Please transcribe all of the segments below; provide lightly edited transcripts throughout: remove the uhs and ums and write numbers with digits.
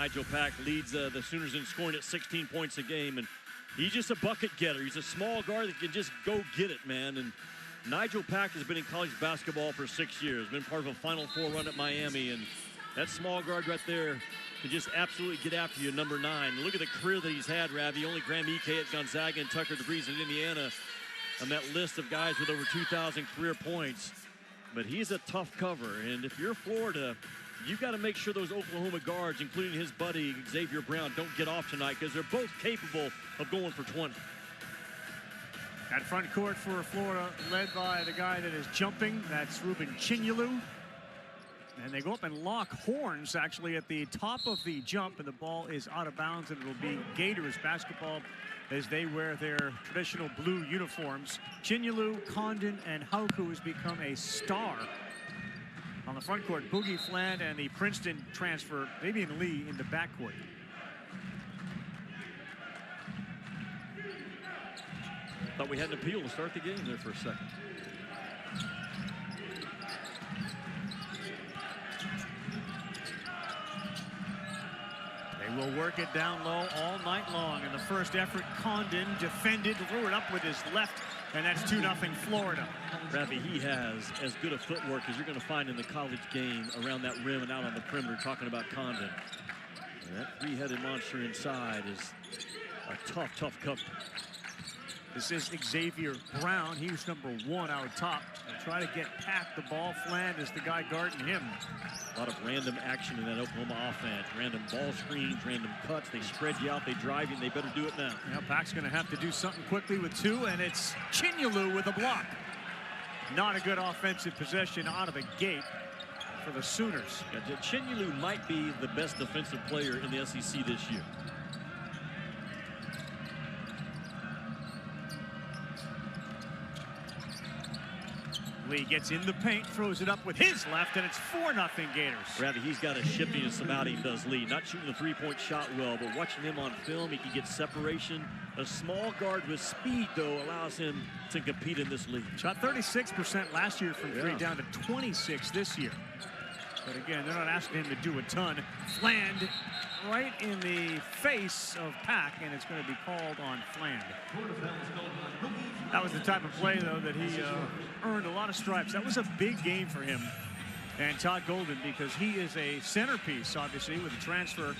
Nigel Pack leads the Sooners in scoring at 16 points a game, and he's just a bucket getter. He's a small guard that can just go get it, man. And Nigel Pack has been in college basketball for 6 years, been part of a Final Four run at Miami, and that small guard right there can just absolutely get after you, number 9. Look at the career that he's had, Ravi. Only Graham Ike at Gonzaga and Tucker DeVries at Indiana on that list of guys with over 2,000 career points. But he's a tough cover, and if you're Florida, you've got to make sure those Oklahoma guards, including his buddy Xavier Brown, don't get off tonight, because they're both capable of going for 20. At front court for Florida, led by the guy that is jumping. That's Ruben Chinyelu. And they go up and lock horns, actually, at the top of the jump, and the ball is out of bounds, and it'll be Gators basketball as they wear their traditional blue uniforms. Chinyelu, Condon, and Hauku has become a star on the front court. Boogie Fland and the Princeton transfer, Fabian Lee, in the backcourt. Thought we had an appeal to start the game there for a second. They will work it down low all night long. In the first effort, Condon defended, threw it up with his left, and that's 2-0 Florida. Ravi, he has as good a footwork as you're going to find in the college game around that rim and out on the perimeter, talking about Condon. And that three-headed monster inside is a tough, tough cover. This is Xavier Brown. He was number 1 out top. And try to get Pack the ball. Fland is the guy guarding him. A lot of random action in that Oklahoma offense. Random ball screens, random cuts. They spread you out, they drive you, and they better do it now. Now Pack's going to have to do something quickly with 2, and it's Chinyelu with a block. Not a good offensive possession out of the gate for the Sooners. Yeah, Chinyelu might be the best defensive player in the SEC this year. Lee gets in the paint, throws it up with his left, and it's 4-0 Gators. Ravi, he's got a shiftiness about him, does Lee. Not shooting the three-point shot well, but watching him on film, he can get separation. A small guard with speed, though, allows him to compete in this league. Shot 36% last year from 3, down to 26 this year. But again, they're not asking him to do a ton. Fland right in the face of Pack, and it's going to be called on Fland. That was the type of play, though, that he earned a lot of stripes. That was a big game for him and Todd Golden, because he is a centerpiece, obviously, with a transfer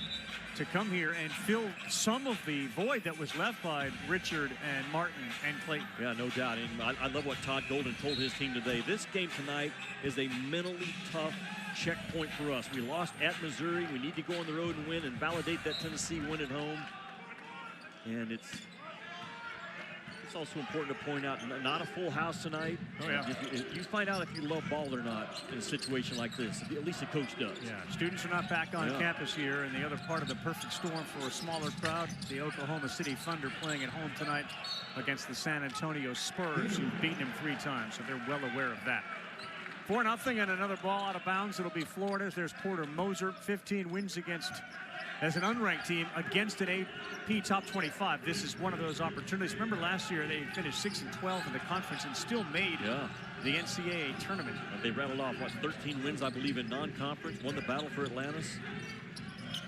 to come here and fill some of the void that was left by Richard and Martin and Clayton. Yeah, no doubt. And I love what Todd Golden told his team today. This game tonight is a mentally tough checkpoint for us. We lost at Missouri. We need to go on the road and win and validate that Tennessee win at home. And it's also important to point out, not a full house tonight. Oh, yeah. If you find out if you love ball or not in a situation like this, at least the coach does. Yeah, students are not back on campus here, and the other part of the perfect storm for a smaller crowd, the Oklahoma City Thunder playing at home tonight against the San Antonio Spurs, who've beaten them 3 times, so they're well aware of that. 4-0 and another ball out of bounds. It'll be Florida's. There's Porter Moser, 15 wins against, as an unranked team, against an AP top 25. This is one of those opportunities. Remember last year they finished 6-12 in the conference and still made the NCAA tournament. They rattled off, what, 13 wins, I believe, in non-conference, won the battle for Atlantis.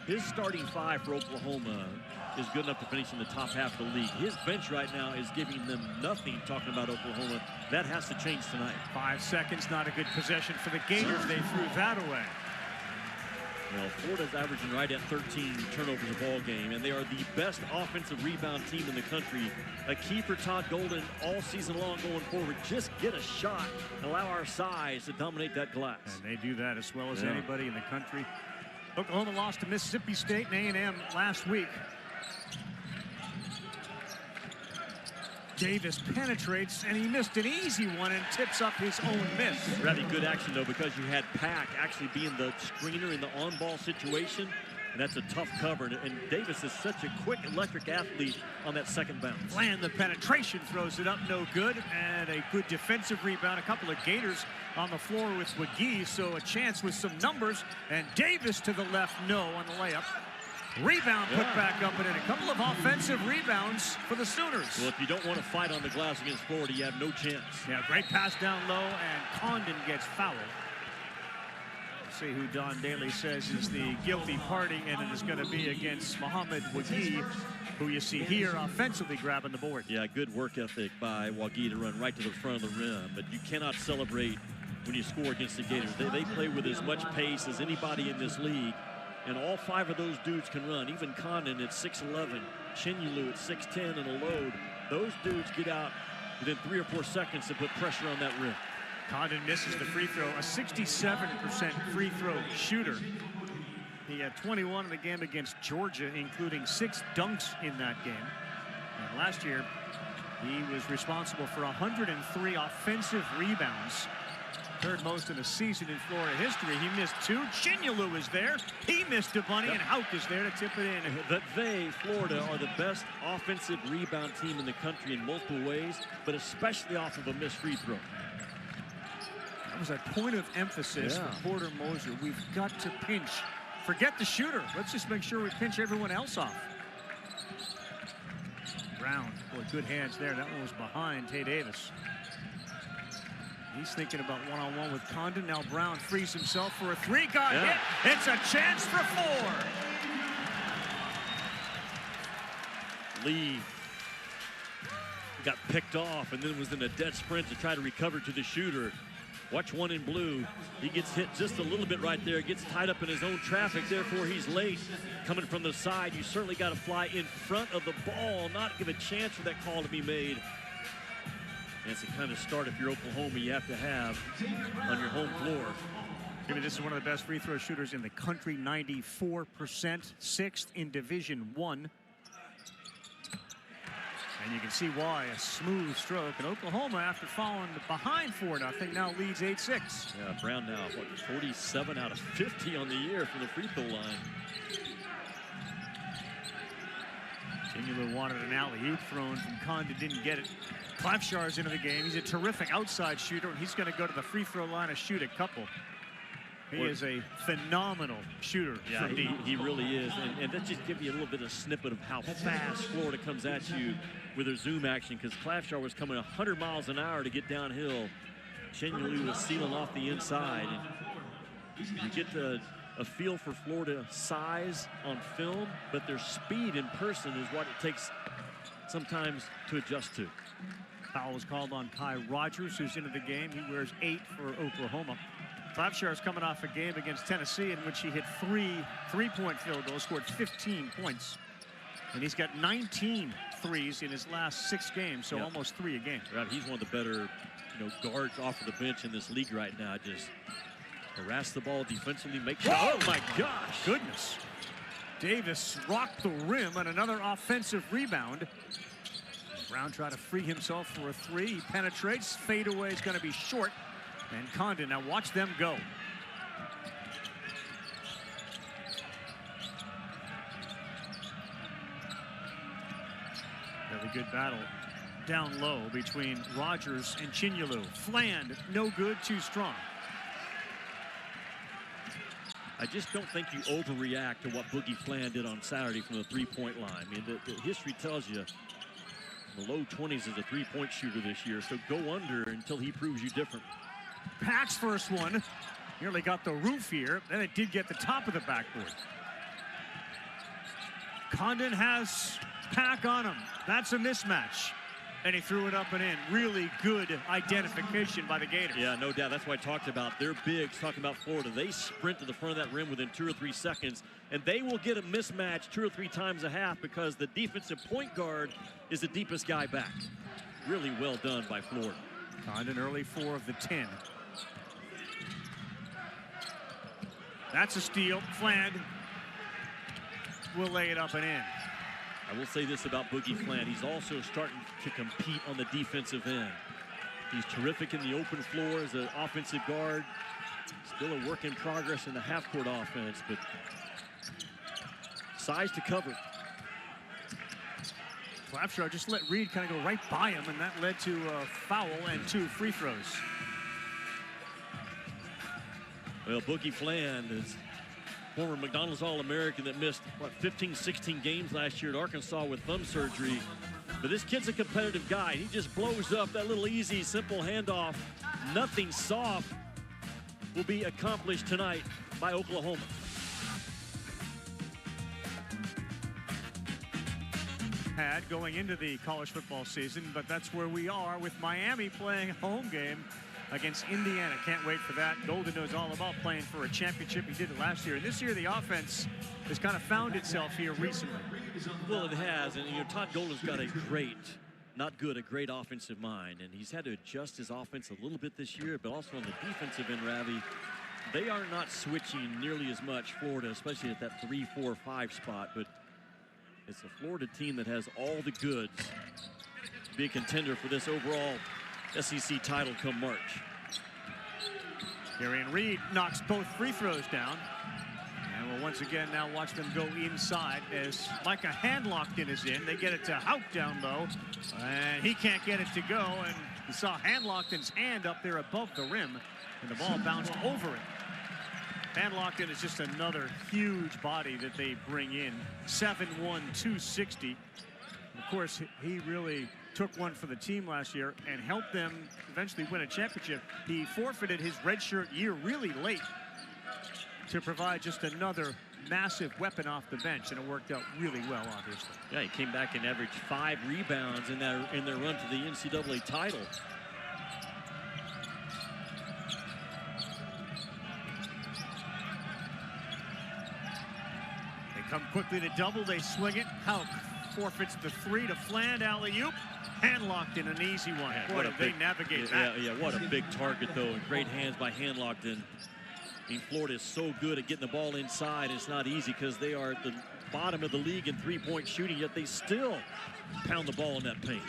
His starting 5 for Oklahoma is good enough to finish in the top half of the league. His bench right now is giving them nothing, talking about Oklahoma. That has to change tonight. 5 seconds, not a good possession for the Gators. They threw that away. Well, Florida's averaging right at 13 turnovers a ball game, and they are the best offensive rebound team in the country. A key for Todd Golden all season long going forward. Just get a shot and allow our size to dominate that glass. And they do that as well as anybody in the country. Oklahoma lost to Mississippi State and A&M last week. Davis penetrates, and he missed an easy one and tips up his own miss. Rather good action, though, because you had Pack actually being the screener in the on-ball situation, and that's a tough cover. And Davis is such a quick, electric athlete on that second bounce. Fland, the penetration, throws it up, no good, and a good defensive rebound. A couple of Gators on the floor with McGee, so a chance with some numbers, and Davis to the left, no on the layup. Rebound put back up, and in a couple of offensive rebounds for the Sooners. Well, if you don't want to fight on the glass against Florida, you have no chance. Yeah, great pass down low, and Condon gets fouled. See who Don Daly says is the guilty party, and it is going to be against Mohamed Wagee, who you see here offensively grabbing the board. Yeah, good work ethic by Wagee to run right to the front of the rim, but you cannot celebrate when you score against the Gators. They play with as much pace as anybody in this league, and all 5 of those dudes can run. Even Condon at 6'11", Chinyelu at 6'10", and a load. Those dudes get out within 3 or 4 seconds to put pressure on that rim. Condon misses the free throw, a 67% free throw shooter. He had 21 in the game against Georgia, including 6 dunks in that game. And last year, he was responsible for 103 offensive rebounds. Third most in a season in Florida history. He missed 2. Chinyelu is there. He missed a bunny, and Houck is there to tip it in. That Florida, are the best offensive rebound team in the country in multiple ways, but especially off of a missed free throw. That was a point of emphasis for Porter Moser. We've got to pinch. Forget the shooter. Let's just make sure we pinch everyone else off. Brown, boy, good hands there. That one was behind Tay Davis. He's thinking about one-on-one with Condon. Now Brown frees himself for a 3. Got hit. It's a chance for 4. Lee got picked off and then was in a dead sprint to try to recover to the shooter. Watch one in blue. He gets hit just a little bit right there. Gets tied up in his own traffic. Therefore, he's late. Coming from the side, you certainly got to fly in front of the ball, not give a chance for that call to be made. That's the kind of start, if you're Oklahoma, you have to have on your home floor. Jimmy, this is one of the best free throw shooters in the country, 94%, 6th in Division I. And you can see why, a smooth stroke. And Oklahoma, after falling behind 4-0, now leads 8-6. Yeah, Brown now, what, 47 out of 50 on the year from the free throw line. Chinyelu wanted an alley-oop thrown from Condon, didn't get it. Klafshar's into the game. He's a terrific outside shooter, and he's going to go to the free throw line and shoot a couple. He is a phenomenal shooter. Yeah, he really is. And that just gives you a little bit of snippet of how fast Florida comes at you with their zoom action, because Klafshar was coming 100 miles an hour to get downhill. Chinyelu was sealing off the inside. And you get a feel for Florida size on film, but their speed in person is what it takes sometimes to adjust to. Foul was called on Kai Rogers, who's into the game. He wears 8 for Oklahoma. Klafshar is coming off a game against Tennessee in which he hit 3 3-point field goals, scored 15 points. And he's got 19 threes in his last 6 games, so almost 3 a game. Right, he's one of the better, guards off of the bench in this league right now. Just harass the ball defensively, make sure. Oh my gosh! Goodness. Davis rocked the rim on another offensive rebound. Brown tried to free himself for a 3. He penetrates. Fadeaway is going to be short. And Condon, now watch them go. Really good battle down low between Rogers and Chinyelu. Fland, no good, too strong. I just don't think you overreact to what Boogie Fland did on Saturday from the 3-point line. I mean, the history tells you the low 20s is a 3-point shooter this year, so go under until he proves you different. Pack's first one nearly got the roof here. Then it did get the top of the backboard. Condon has Pack on him. That's a mismatch. And he threw it up and in. Really good identification by the Gators. Yeah, no doubt. That's what I talked about. They're bigs, talking about Florida. They sprint to the front of that rim within 2 or 3 seconds, and they will get a mismatch 2 or 3 times a half because the defensive point guard is the deepest guy back. Really well done by Florida. Condon early 4 of the 10. That's a steal. Fland will lay it up and in. I will say this about Boogie Fland. He's also starting to compete on the defensive end. He's terrific in the open floor as an offensive guard. Still a work in progress in the half-court offense, but size to cover. Klafshar just let Reed kind of go right by him, and that led to a foul and 2 free throws. Well, Boogie Fland is former McDonald's All-American that missed, 15, 16 games last year at Arkansas with thumb surgery. But this kid's a competitive guy. He just blows up that little easy, simple handoff. Nothing soft will be accomplished tonight by Oklahoma. Had going into the college football season, but that's where we are with Miami playing a home game against Indiana. Can't wait for that. Golden knows all about playing for a championship. He did it last year. And this year, the offense has kind of found itself here recently. Well, it has. And, Todd Golden's got a great, not good, a great offensive mind. And he's had to adjust his offense a little bit this year, but also on the defensive end, Ravi, they are not switching nearly as much, Florida, especially at that 3, 4, 5 spot. But it's a Florida team that has all the goods to be a contender for this overall SEC title come March. Darian Reed knocks both free throws down. And we'll once again now watch them go inside as Micah Handlockton is in. They get it to Hauk down low, and he can't get it to go. And you saw Handlockton's hand up there above the rim, and the ball bounced over it. Handlockton is just another huge body that they bring in. 7'1", 260. Of course, he really took one for the team last year and helped them eventually win a championship. He forfeited his redshirt year really late to provide just another massive weapon off the bench, and it worked out really well, obviously. Yeah, he came back and averaged 5 rebounds in their run to the NCAA title. Come quickly to double, they swing it. Hauk forfeits the 3 to Fland, alley-oop. Handlockton, an easy one. Man, Boy, they navigate that. Yeah, what a big target, though. And great hands by Handlockton. I mean, Florida is so good at getting the ball inside. It's not easy because they are at the bottom of the league in three-point shooting, yet they still pound the ball in that paint.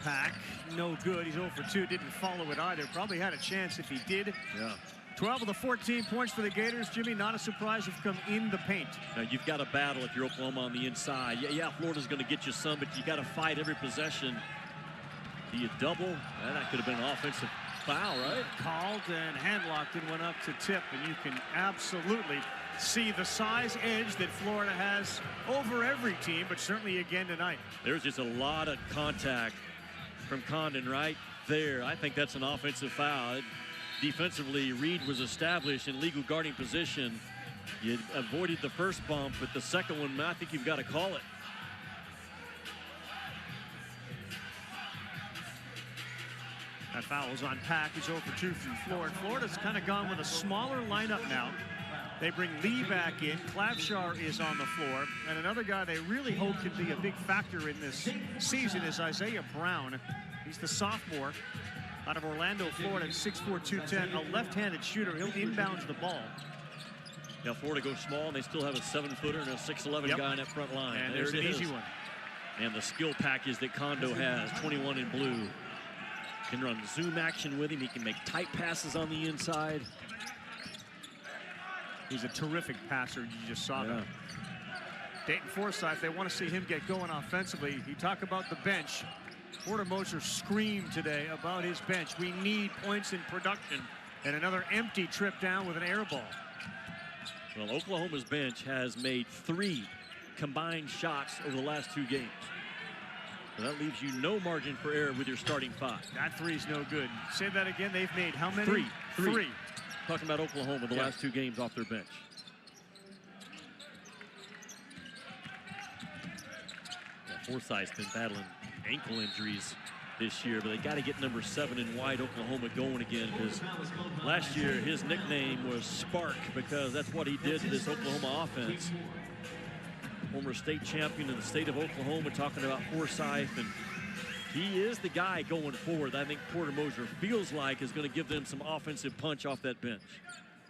Pack, no good. He's 0 for 2. Didn't follow it either. Probably had a chance if he did. Yeah. 12 of the 14 points for the Gators, Jimmy. Not a surprise if come in the paint. Now, you've got to battle if you're Oklahoma on the inside. Yeah, Florida's going to get you some, but you got to fight every possession. Do you double? That could have been an offensive foul, right? Called, and Handlockton went up to tip, and you can absolutely see the size edge that Florida has over every team, but certainly again tonight. There's just a lot of contact from Condon right there. I think that's an offensive foul. Defensively, Reed was established in legal guarding position. You avoided the first bump, but the second one, I think you've got to call it. That foul was on Pack. He's 0 for 2 from Florida. Florida's kind of gone with a smaller lineup now. They bring Lee back in. Klapschar is on the floor. And another guy they really hope can be a big factor in this season is Isaiah Brown. He's the sophomore out of Orlando, Florida, 6'4", 210, a left-handed shooter. He'll inbound the ball. Now Florida goes small, and they still have a 7-footer and a 6'11" guy in that front line. And there's an easy one. And the skill package that Kondo has, 21 in blue. Can run zoom action with him. He can make tight passes on the inside. He's a terrific passer. You just saw that. Dayton Forsyth, they want to see him get going offensively. You talk about the bench. Porter Moser screamed today about his bench. We need points in production. And another empty trip down with an air ball. Well, Oklahoma's bench has made 3 combined shots over the last 2 games. So that leaves you no margin for error with your starting 5. That 3's no good. Say that again. They've made how many? 3. Talking about Oklahoma, the last 2 games off their bench. Forsyth's been battling ankle injuries this year, but they got to get number 7 in white Oklahoma going again, because last year his nickname was Spark, because that's what he did to this Oklahoma offense. Former state champion in the state of Oklahoma, talking about Forsyth, and he is the guy going forward. I think Porter Moser feels like is going to give them some offensive punch off that bench.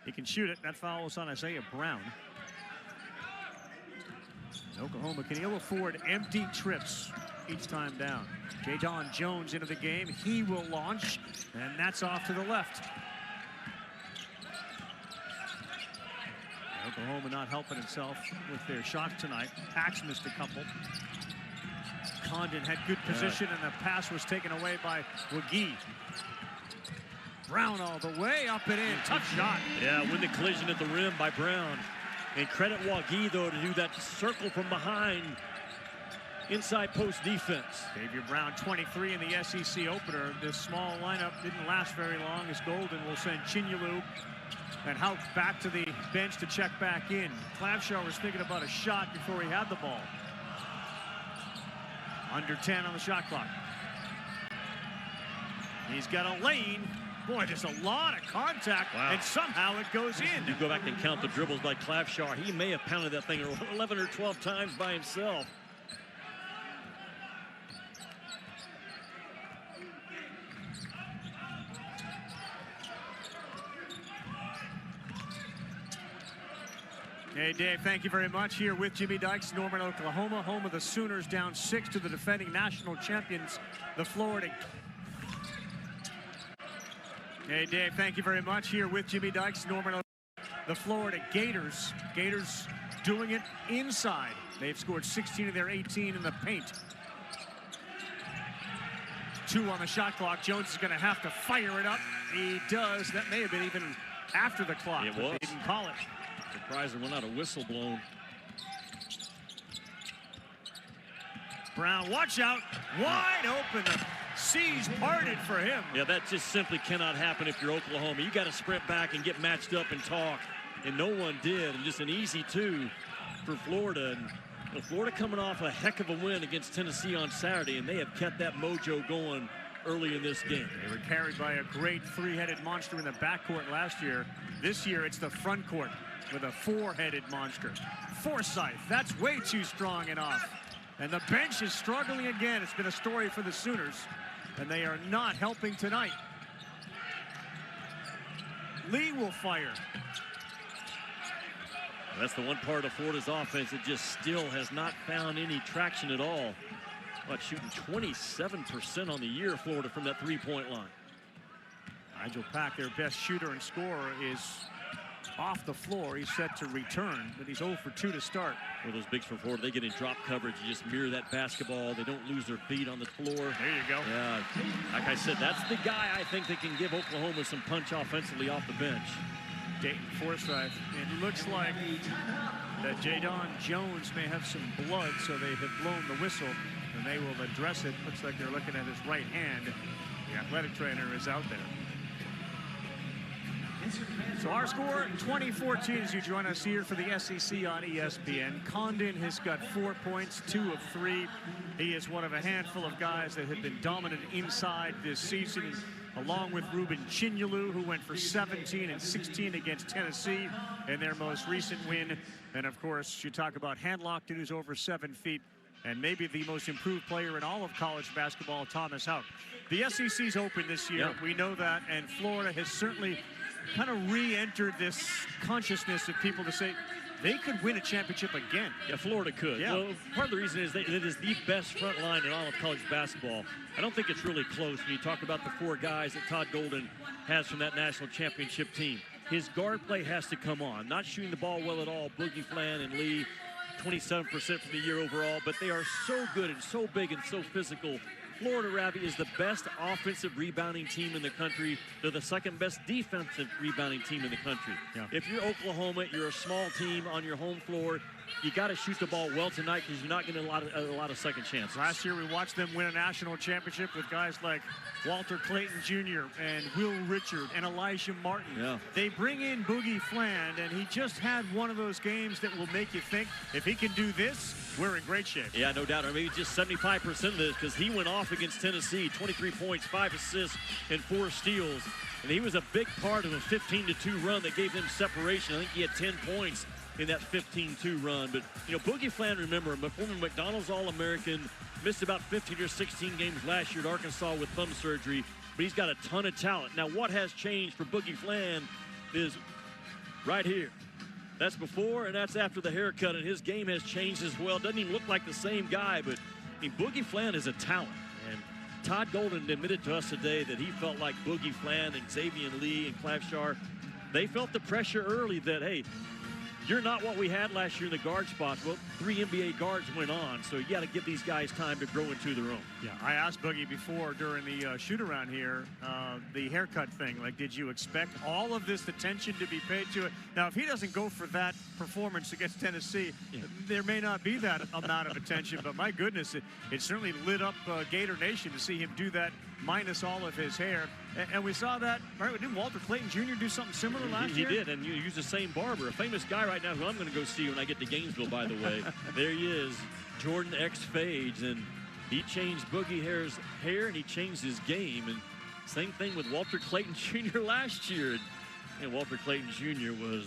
He can shoot it. That foul was on Isaiah Brown. Oklahoma can ill afford empty trips each time down. Jadon Jones into the game. He will launch, and that's off to the left. Oklahoma not helping himself with their shots tonight. Pax missed a couple. Condon had good position, and the pass was taken away by Wagee. Brown all the way, up and in. Tough shot. Yeah, win the collision at the rim by Brown. And credit Wagee, though, to do that circle from behind inside post defense. Xavier Brown, 23 in the SEC opener. This small lineup didn't last very long as Golden will send Chinyelu and Houck back to the bench to check back in. Clavshar was thinking about a shot before he had the ball. Under 10 on the shot clock. He's got a lane. Boy, there's a lot of contact, and somehow it goes in. You go back and count the dribbles by Clavshar. He may have pounded that thing 11 or 12 times by himself. Hey, Dave, thank you very much. Here with Jimmy Dykes, Norman, Oklahoma, home of the Sooners, down 6 to the defending national champions, the Florida. Hey, Dave, thank you very much. Here with Jimmy Dykes, Norman, the Florida Gators. Gators doing it inside. They've scored 16 of their 18 in the paint. 2 on the shot clock. Jones is going to have to fire it up. He does. That may have been even after the clock. It was. They didn't call it. Surprised there not a whistle blown. Brown, watch out. Wide open. The seas parted for him. Yeah, that just simply cannot happen if you're Oklahoma. You got to sprint back and get matched up and talk. And no one did. And just an easy 2 for Florida. And Florida coming off a heck of a win against Tennessee on Saturday. And they have kept that mojo going early in this game. They were carried by a great 3-headed monster in the backcourt last year. This year, it's the front court with a 4-headed monster. Forsythe, that's way too strong and off. And the bench is struggling again. It's been a story for the Sooners, and they are not helping tonight. Lee will fire. That's the one part of Florida's offense that just still has not found any traction at all. But shooting 27% on the year, Florida, from that 3-point line. Nigel Pack, their best shooter and scorer, is off the floor. He's set to return, but he's 0 for 2 to start. Well, those bigs for Florida, they get in drop coverage. You just mirror that basketball. They don't lose their feet on the floor. There you go. Yeah, like I said, that's the guy I think that can give Oklahoma some punch offensively off the bench. Dayton Forsythe. It looks like that Jadon Jones may have some blood, so they have blown the whistle, and they will address it. Looks like they're looking at his right hand. The athletic trainer is out there. So our score, 2014, as you join us here for the SEC on ESPN. Condon has got 4 points, 2 of 3. He is one of a handful of guys that have been dominant inside this season, along with Ruben Chinyelu, who went for 17 and 16 against Tennessee in their most recent win. And of course, you talk about Handlockton, who's over 7 feet, and maybe the most improved player in all of college basketball, Thomas Houck. The SEC's open this year, we know that, and Florida has certainly kind of re-entered this consciousness of people to say they could win a championship again. Yeah, Florida could. Yeah. Well, part of the reason is that it is the best front line in all of college basketball. I don't think it's really close when you talk about the 4 guys that Todd Golden has from that national championship team. His guard play has to come on. Not shooting the ball well at all. Boogie Flan and Lee, 27% for the year overall, but they are so good and so big and so physical. Florida, Ravi, is the best offensive rebounding team in the country. They're the second best defensive rebounding team in the country. Yeah. If you're Oklahoma, you're a small team on your home floor. You got to shoot the ball well tonight because you're not getting a lot of second chances. Last year we watched them win a national championship with guys like Walter Clayton Jr. and Will Richard and Elijah Martin. Yeah. They bring in Boogie Fland, and he just had one of those games that will make you think, if he can do this, we're in great shape. Yeah, no doubt. Or maybe just 75% of this, because he went off against Tennessee, 23 points, 5 assists, and 4 steals. And he was a big part of a 15-2 run that gave them separation. I think he had 10 points in that 15-2 run. But, you know, Boogie Fland, remember, a former McDonald's All-American, missed about 15 or 16 games last year at Arkansas with thumb surgery, but he's got a ton of talent. Now, what has changed for Boogie Fland is right here. That's before and that's after the haircut, and his game has changed as well. Doesn't even look like the same guy, but I mean, Boogie Fland is a talent. And Todd Golden admitted to us today that he felt like Boogie Fland and Xavier Lee and Clavshar, they felt the pressure early that, hey, you're not what we had last year in the guard spots. Well, 3 NBA guards went on, so you got to give these guys time to grow into their own. Yeah, I asked Boogie before during the shoot-around here, the haircut thing. Like, did you expect all of this attention to be paid to it? Now, if he doesn't go for that performance against Tennessee, there may not be that amount of attention, but my goodness, it certainly lit up Gator Nation to see him do that minus all of his hair. And we saw that, right? Didn't Walter Clayton Jr. do something similar last year? He did, and you use the same barber. A famous guy right now who I'm going to go see when I get to Gainesville, by the way. There he is, Jordan X Fades, and he changed Boogie Hair's hair, and he changed his game. And same thing with Walter Clayton Jr. last year. And Walter Clayton Jr. was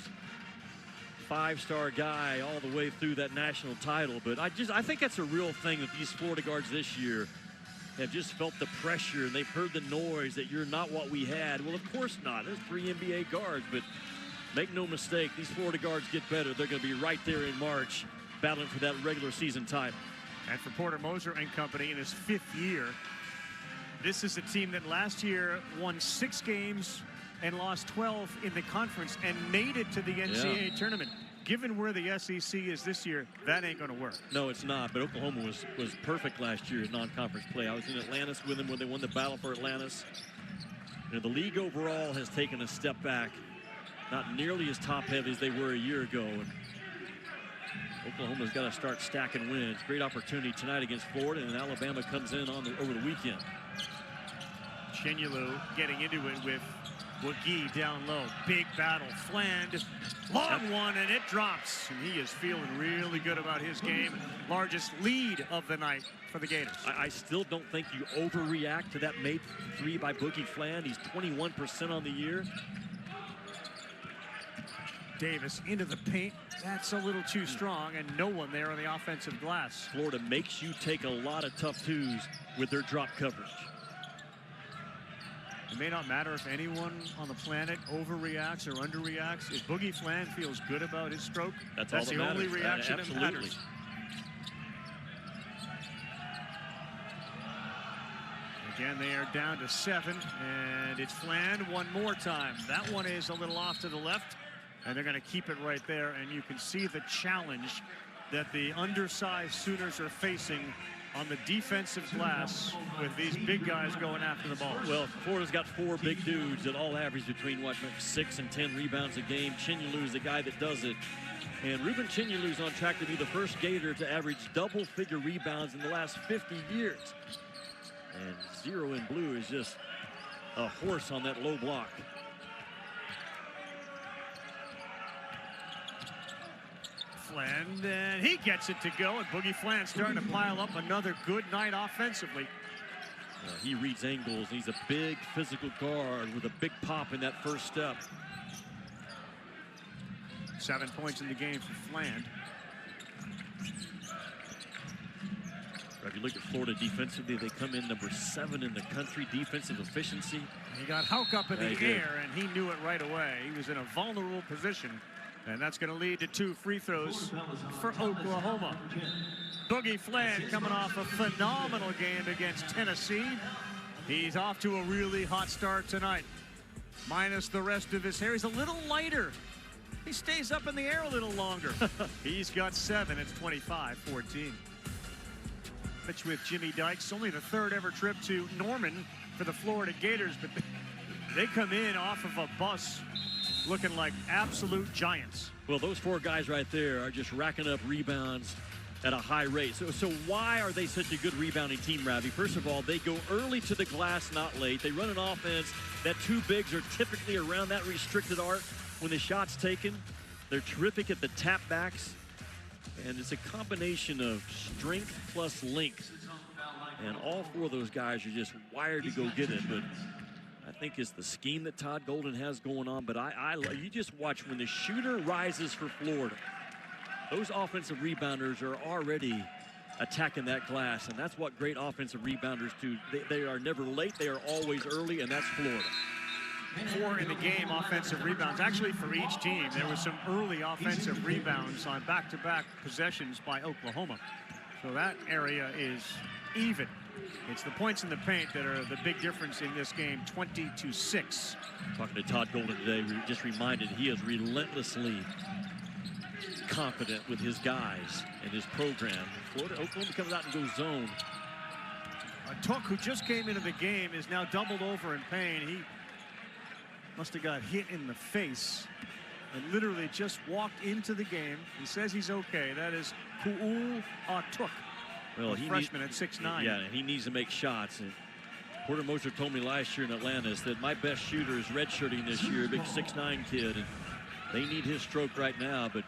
five-star guy all the way through that national title. But I think that's a real thing that these Florida guards this year have just felt the pressure, and they've heard the noise that you're not what we had. Well, of course not. There's 3 NBA guards, but make no mistake, these Florida guards get better. They're going to be right there in March battling for that regular season title. And for Porter Moser and company in his 5th year, this is a team that last year won 6 games and lost 12 in the conference and made it to the NCAA tournament. Given where the SEC is this year, that ain't going to work. No, it's not. But Oklahoma was perfect last year in non-conference play. I was in Atlantis with them when they won the Battle for Atlantis. You know, the league overall has taken a step back. Not nearly as top-heavy as they were a year ago. And Oklahoma's got to start stacking wins. Great opportunity tonight against Florida, and Alabama comes in over the weekend. Chinyelu getting into it with Wagee down low. Big battle. Fland. Long one, and it drops. And he is feeling really good about his game. Largest lead of the night for the Gators. I still don't think you overreact to that made 3 by Boogie Fland. He's 21% on the year. Davis into the paint. That's a little too strong, and no one there on the offensive glass. Florida makes you take a lot of tough twos with their drop coverage. It may not matter if anyone on the planet overreacts or underreacts. If Boogie Fland feels good about his stroke, that's the only reaction that matters. Again, they are down to 7, and it's Fland one more time. That one is a little off to the left, and they're going to keep it right there. And you can see the challenge that the undersized Sooners are facing on the defensive glass with these big guys going after the ball. Well, Florida's got 4 big dudes that all average between, 6 and 10 rebounds a game. Chinyelu is the guy that does it. And Ruben Chinyelu is on track to be the first Gator to average double-figure rebounds in the last 50 years. And Zero in blue is just a horse on that low block. Fland, and he gets it to go, and Boogie Fland starting to pile up another good night offensively. He reads angles. He's a big physical guard with a big pop in that first step. 7 points in the game for Fland. If you look at Florida defensively, they come in number 7 in the country defensive efficiency. He got Houck up in the air, and he knew it right away. He was in a vulnerable position. And that's going to lead to 2 free throws for Oklahoma. Boogie Fland coming off a phenomenal game against Tennessee. He's off to a really hot start tonight. Minus the rest of his hair. He's a little lighter. He stays up in the air a little longer. He's got 7. It's 25-14. Pitch with Jimmy Dykes. Only the 3rd ever trip to Norman for the Florida Gators. But they come in off of a bus looking like absolute giants. Well, those 4 guys right there are just racking up rebounds at a high rate. So why are they such a good rebounding team, Ravi? First of all, they go early to the glass, not late. They run an offense that 2 bigs are typically around that restricted arc when the shot's taken. They're terrific at the tap backs. And it's a combination of strength plus length. And all 4 of those guys are just wired to go get it. But I think it's the scheme that Todd Golden has going on, but you just watch when the shooter rises for Florida. Those offensive rebounders are already attacking that glass, and that's what great offensive rebounders do. They are never late, they are always early, and that's Florida. 4 in the game offensive rebounds. Actually, for each team, there was some early offensive rebounds on back-to-back possessions by Oklahoma. So that area is even. It's the points in the paint that are the big difference in this game, 20-6. Talking to Todd Golden today, we just reminded he is relentlessly confident with his guys and his program. Oklahoma comes out and goes zone. Took, who just came into the game, is now doubled over in pain. He must have got hit in the face and literally just walked into the game. He says he's okay. That is Ku'ul Took, well, a freshman at 6'9". Yeah, he needs to make shots. And Porter Moser told me last year in Atlanta that my best shooter is redshirting this year, a big 6'9" kid, and they need his stroke right now. But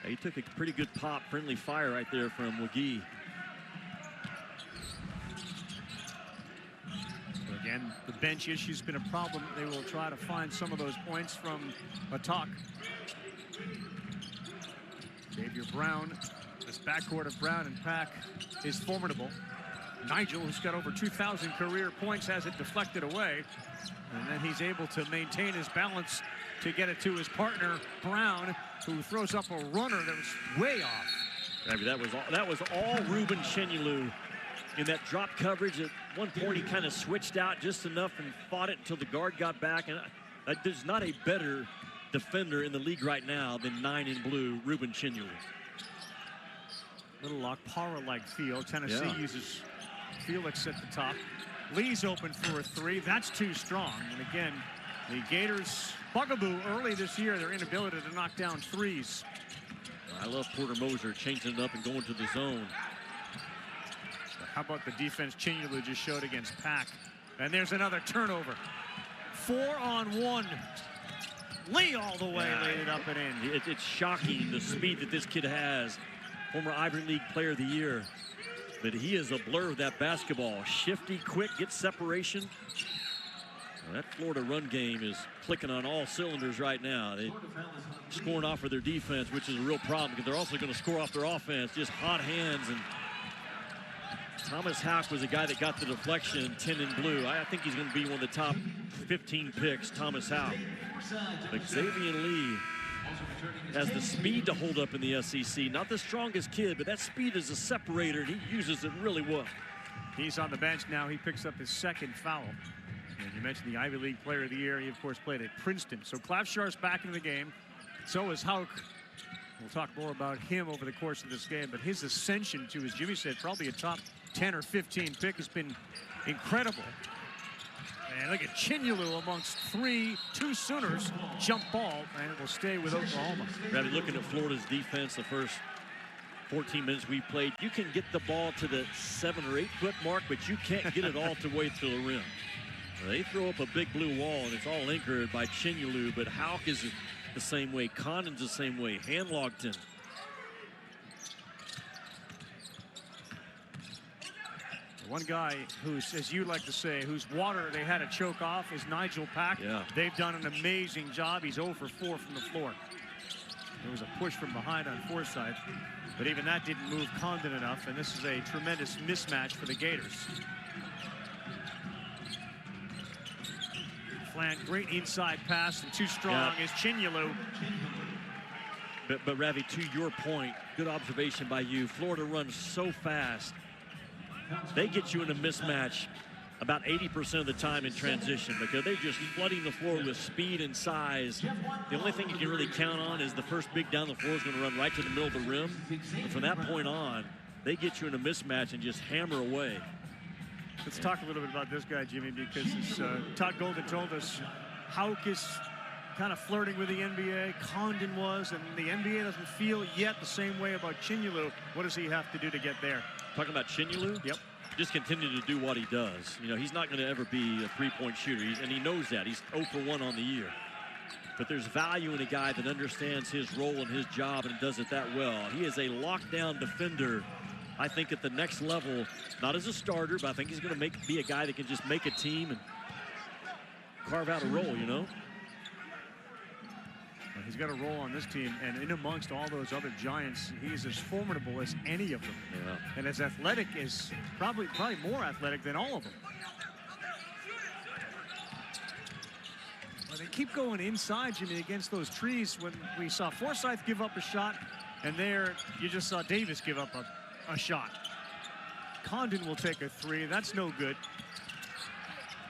he took a pretty good pop, friendly fire right there from McGee. Again, the bench issue's been a problem. They will try to find some of those points from Atak. Xavier Brown, this backcourt of Brown and Pack is formidable. Nigel, who's got over 2,000 career points, has it deflected away. And then he's able to maintain his balance to get it to his partner, Brown, who throws up a runner that was way off. I mean, that was all Ruben Chenyelu in that drop coverage. At one point, he kind of switched out just enough and fought it until the guard got back. And there's not a better defender in the league right now than 9 in blue, Ruben Chenyelu. Little Okpara-like feel. Tennessee uses Felix at the top. Lee's open for a three. That's too strong. And again, the Gators' bugaboo early this year, their inability to knock down threes. I love Porter Moser changing it up and going to the zone. How about the defense Chenyelu just showed against Pack? And there's another turnover. 4-on-1. Lee all the way, laid it up and in. It's shocking the speed that this kid has. Former Ivy League Player of the Year. But he is a blur of that basketball. Shifty, quick, gets separation. Well, that Florida run game is clicking on all cylinders right now. They're scoring off of their defense, which is a real problem because they're also going to score off their offense. Just hot hands. And Thomas Houck was a guy that got the deflection, 10 in blue. I think he's going to be one of the top 15 picks, Thomas Houck. But Xavier Lee has the speed to hold up in the SEC. Not the strongest kid, but that speed is a separator, and he uses it really well. He's on the bench now. He picks up his second foul. And you mentioned the Ivy League Player of the Year. He, of course, played at Princeton. So Klafshar's back in the game. So is Houck. We'll talk more about him over the course of this game. But his ascension to, as Jimmy said, probably a top 10 or 15 pick has been incredible. And look at Chenyelu amongst two Sooners. Jump ball, and it will stay with Oklahoma. Rather looking at Florida's defense the first 14 minutes we played, you can get the ball to the 7 or 8 foot mark, but you can't get it all the way to the rim. They throw up a big blue wall, and it's all anchored by Chenyelu, but Houck is the same way. Condon's the same way. Hand-Logton. One guy who's, as you like to say, whose water they had to choke off is Nigel Pack. Yeah. They've done an amazing job. He's 0 for 4 from the floor. There was a push from behind on Forsythe, but even that didn't move Condon enough, and this is a tremendous mismatch for the Gators. Flan, great inside pass, and too strong is Chenyelu. But Ravi, to your point, good observation by you. Florida runs so fast. They get you in a mismatch about 80% of the time in transition because they're just flooding the floor with speed and size. The only thing you can really count on is the first big down the floor is going to run right to the middle of the rim. But from that point on, they get you in a mismatch and just hammer away. Let's talk a little bit about this guy, Jimmy, because as Todd Golden told us, Houck is kind of flirting with the NBA. Condon was, and the NBA doesn't feel yet the same way about Chenyelu. What does he have to do to get there? Talking about Chenyelu? Yep. Just continue to do what he does. You know, he's not going to ever be a three-point shooter, and he knows that. He's 0 for 1 on the year. But there's value in a guy that understands his role and his job and does it that well. He is a lockdown defender, I think, at the next level. Not as a starter, but I think he's going to be a guy that can just make a team and carve out a role, you know? He's got a role on this team, and in amongst all those other giants, he's as formidable as any of them. Yeah. And as athletic as, probably more athletic than all of them. Well, they keep going inside, Jimmy, against those trees. When we saw Forsythe give up a shot, and there you just saw Davis give up a shot. Condon will take a three. That's no good.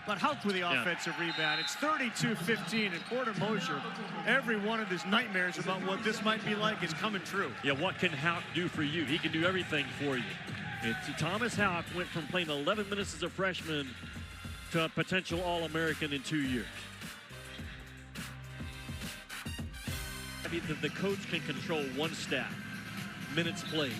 But Houck with the offensive rebound. It's 32-15, and Porter Mosher, every one of his nightmares about what this might be like is coming true. Yeah, what can Houck do for you? He can do everything for you. Thomas Houck went from playing 11 minutes as a freshman to a potential All-American in 2 years. I mean, the coach can control one stat, minutes played.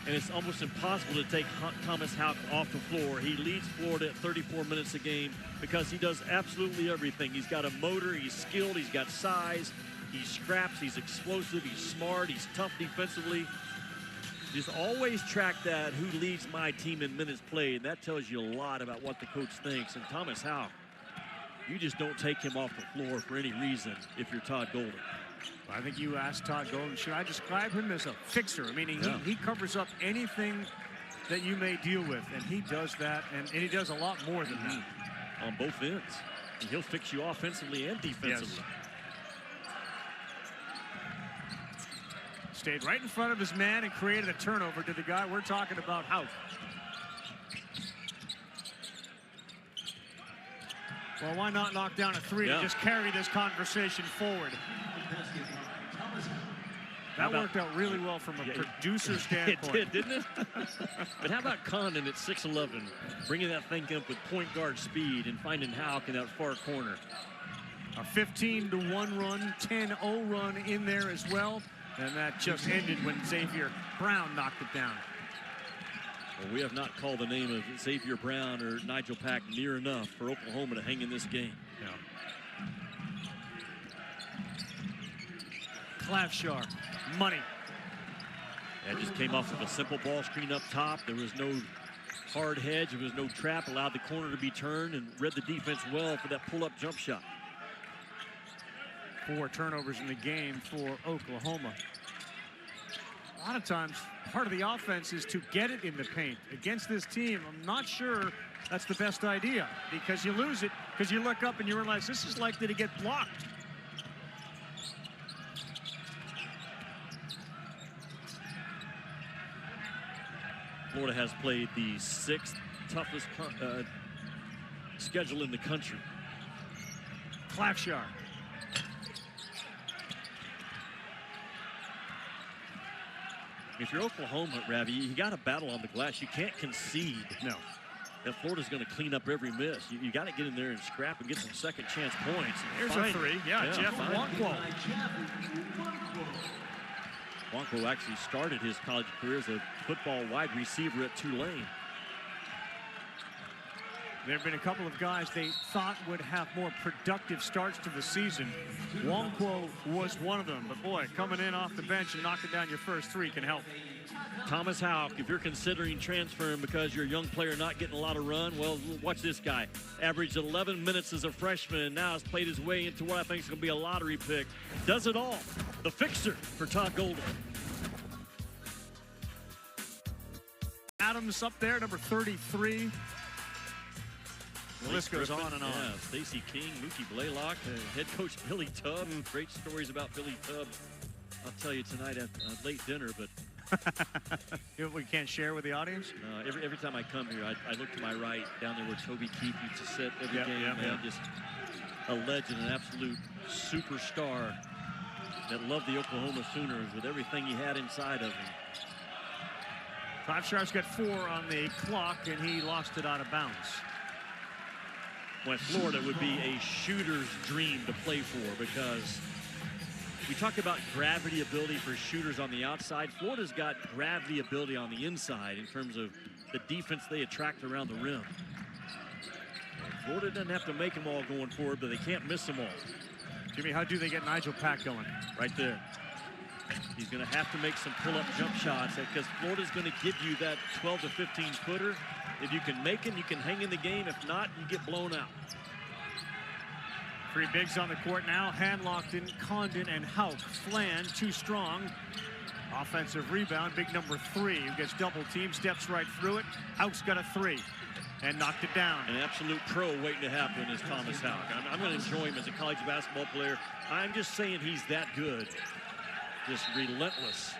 And it's almost impossible to take Thomas Houck off the floor. He leads Florida at 34 minutes a game because he does absolutely everything. He's got a motor, he's skilled, he's got size, he scraps, he's explosive, he's smart, he's tough defensively. Just always track that, who leads my team in minutes played. That tells you a lot about what the coach thinks. And Thomas Houck, you just don't take him off the floor for any reason if you're Todd Golden. I think you asked Todd Golden, should I describe him as a fixer? Meaning he covers up anything that you may deal with, and he does that, and he does a lot more than that. On both ends. And he'll fix you offensively and defensively. Yes. Stayed right in front of his man and created a turnover to the guy we're talking about, Houck. Well, why not knock down a three to just carry this conversation forward? That worked out really well from a producer standpoint. It did, didn't it? But how about Condon at 6'11", bringing that thing up with point guard speed and finding Houck in that far corner. A 15-1 run, 10-0 run in there as well. And that just ended when Xavier Brown knocked it down. Well, we have not called the name of Xavier Brown or Nigel Pack near enough for Oklahoma to hang in this game. Clavshar, money. That just came off of a simple ball screen up top. There was no hard hedge. There was no trap. Allowed the corner to be turned and read the defense well for that pull-up jump shot. 4 turnovers in the game for Oklahoma. A lot of times, part of the offense is to get it in the paint. Against this team, I'm not sure that's the best idea, because you lose it because you look up and you realize this is likely to get blocked. Florida has played the 6th toughest schedule in the country. Clavshar. If you're Oklahoma, Ravi, you got to battle on the glass. You can't concede. No. That Florida's going to clean up every miss. You got to get in there and scrap and get some second chance points. Here's a three. Yeah, Jeff Nwankwo. Nwankwo actually started his college career as a football wide receiver at Tulane. There have been a couple of guys they thought would have more productive starts to the season. Nwankwo was one of them, but boy, coming in off the bench and knocking down your first three can help. Thomas Houck, if you're considering transferring because you're a young player not getting a lot of run, well, watch this guy. Averaged 11 minutes as a freshman and now has played his way into what I think is going to be a lottery pick. Does it all. The fixer for Todd Golden. Adams up there, number 33. The list goes on and on. Yeah, Stacey King, Mookie Blaylock, head coach Billy Tubb. Great stories about Billy Tubb. I'll tell you tonight at late dinner, but we can't share with the audience? Every time I come here, I look to my right, down there where Toby Keith used to sit every game. Just a legend, an absolute superstar that loved the Oklahoma Sooners with everything he had inside of him. Clavshar's got 4 on the clock, and he lost it out of bounds. When Florida would be a shooter's dream to play for, because we talk about gravity ability for shooters on the outside. Florida's got gravity ability on the inside in terms of the defense they attract around the rim. Florida doesn't have to make them all going forward, but they can't miss them all. Jimmy, how do they get Nigel Pack going? Right there. He's going to have to make some pull-up jump shots because Florida's going to give you that 12 to 15 footer. If you can make them, you can hang in the game. If not, you get blown out. 3 bigs on the court now. Hand-locked in Condon and Houck. Flan, too strong. Offensive rebound, big number 3, who gets double-teamed, steps right through it. Houck's got a 3 and knocked it down. An absolute pro waiting to happen is Thomas Houck. I'm going to enjoy him as a college basketball player. I'm just saying he's that good. Just relentless.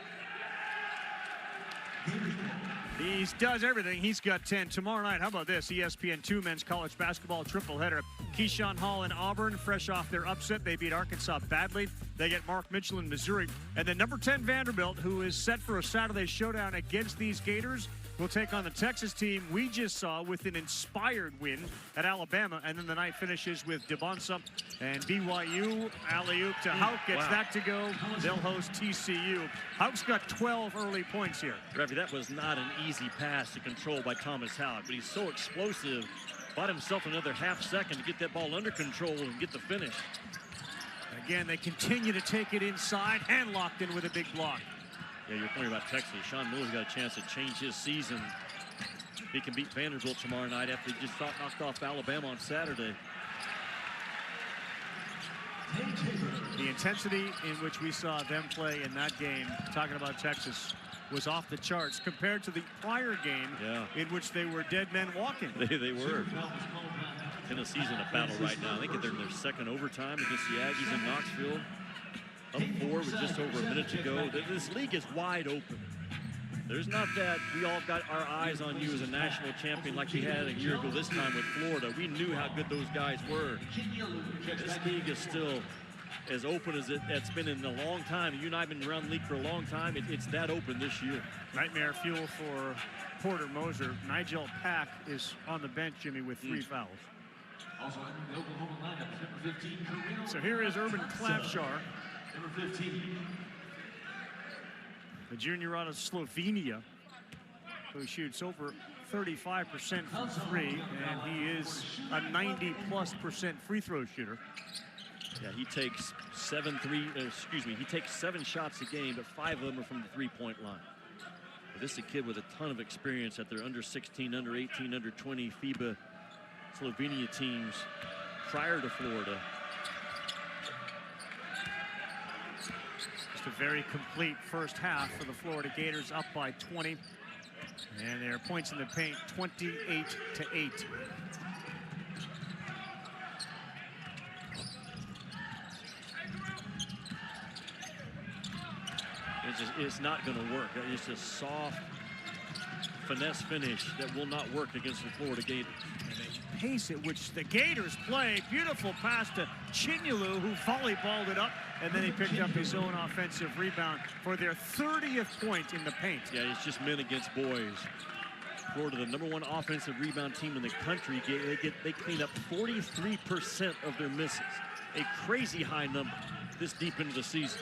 He does everything. He's got 10. Tomorrow night, how about this? ESPN2 men's college basketball triple-header. Keyshawn Hall and Auburn, fresh off their upset. They beat Arkansas badly. They get Mark Mitchell in Missouri. And then number 10 Vanderbilt, who is set for a Saturday showdown against these Gators, will take on the Texas team we just saw with an inspired win at Alabama. And then the night finishes with DeBonsa and BYU. Alley-oop to Houck, gets that to go. They'll host TCU. Houck's got 12 early points here. Ravi, that was not an easy pass to control by Thomas Houck, but he's so explosive. Bought himself another half second to get that ball under control and get the finish. Again, they continue to take it inside and locked in with a big block. Yeah, you're pointing about Texas. Sean Miller's got a chance to change his season. He can beat Vanderbilt tomorrow night after he just knocked off Alabama on Saturday. The intensity in which we saw them play in that game, talking about Texas, was off the charts compared to the prior game in which they were dead men walking. They were. Tennessee's in a battle right now. I think they're in their second overtime against the Aggies in Knoxville. Up 4 with just over a minute to go. This league is wide open. There's not that we all got our eyes on you as a national champion like we had a year ago this time with Florida. We knew how good those guys were. This league is still as open as it's been in a long time. You and I have been around the league for a long time. It's that open this year. Nightmare fuel for Porter Moser. Nigel Pack is on the bench, Jimmy, with 3 fouls. So here is Urban Klavčar, number 15. the junior out of Slovenia, who shoots over 35% from 3, and he is a 90+% free throw shooter. Yeah, he takes 7 shots a game, but 5 of them are from the three-point line. But this is a kid with a ton of experience at their under 16, under 18, under 20 FIBA Slovenia teams prior to Florida. Just a very complete first half for the Florida Gators, up by 20. And their points in the paint, 28-8. It's not going to work. It's a soft finesse finish that will not work against the Florida Gators. And the pace at which the Gators play. Beautiful pass to Chinyelu, who volleyballed it up, and then he picked up his own offensive rebound for their 30th point in the paint. Yeah, it's just men against boys. Florida, the #1 offensive rebound team in the country, they clean up 43% of their misses. A crazy high number this deep into the season.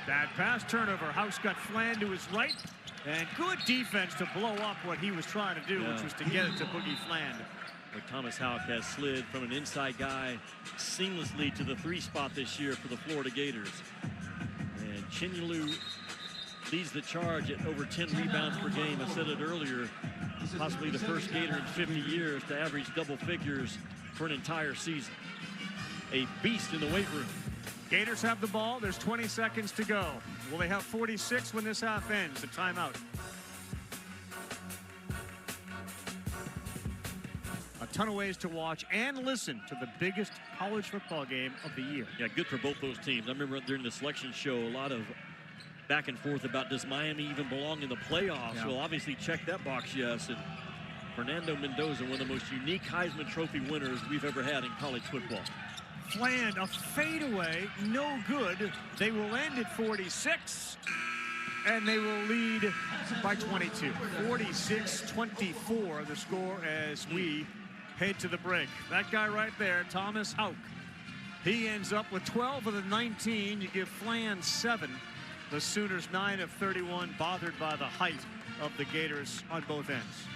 Bad pass, turnover. House got Flan to his right, and good defense to blow up what he was trying to do, which was to get it to Boogie Flan. But Thomas Houck has slid from an inside guy seamlessly to the 3 spot this year for the Florida Gators. And Chinyelu leads the charge at over 10 rebounds per game. I said it earlier, possibly the first Gator in 50 years to average double figures for an entire season. A beast in the weight room. Gators have the ball. There's 20 seconds to go. Will they have 46 when this half ends? The timeout. A ton of ways to watch and listen to the biggest college football game of the year. Yeah, good for both those teams. I remember during the selection show, a lot of back and forth about does Miami even belong in the playoffs? Yeah. Well, obviously check that box, yes. And Fernando Mendoza, one of the most unique Heisman Trophy winners we've ever had in college football. Flan, a fadeaway, no good. They will end at 46, and they will lead by 22. 46-24, the score as we head to the break. That guy right there, Thomas Houck, he ends up with 12 of the 19. You give Flan 7. The Sooners 9 of 31, bothered by the height of the Gators on both ends.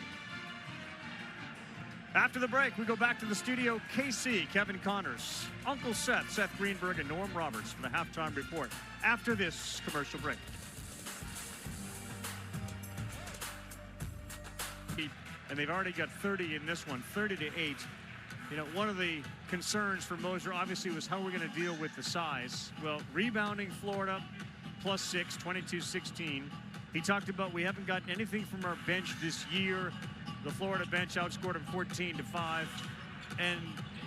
After the break, we go back to the studio. KC, Kevin Connors, Uncle Seth, Seth Greenberg, and Norm Roberts for the halftime report after this commercial break. And they've already got 30 in this one, 30-8. You know, one of the concerns for Moser obviously was how we're going to deal with the size. Well, rebounding Florida, +6, 22-16. He talked about we haven't gotten anything from our bench this year. The Florida bench outscored him 14-5. And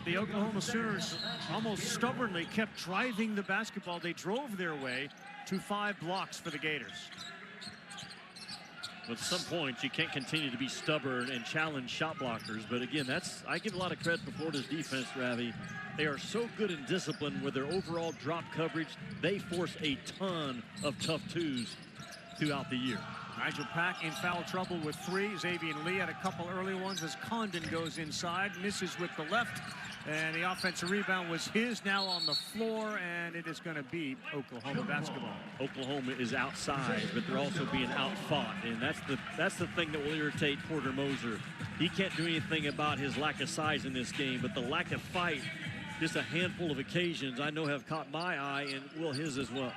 the Oklahoma Sooners almost stubbornly kept driving the basketball. They drove their way to 5 blocks for the Gators. At some points, you can't continue to be stubborn and challenge shot blockers. But again, I give a lot of credit to Florida's defense, Ravi. They are so good in discipline with their overall drop coverage. They force a ton of tough twos throughout the year. Nigel Pack in foul trouble with 3. Xavier Lee had a couple early ones as Condon goes inside, misses with the left. And the offensive rebound was his, now on the floor, and it is going to be Oklahoma basketball. Oklahoma is outside, but they're also being outfought, and that's the thing that will irritate Porter Moser. He can't do anything about his lack of size in this game, but the lack of fight, just a handful of occasions I know have caught my eye, and will his as well.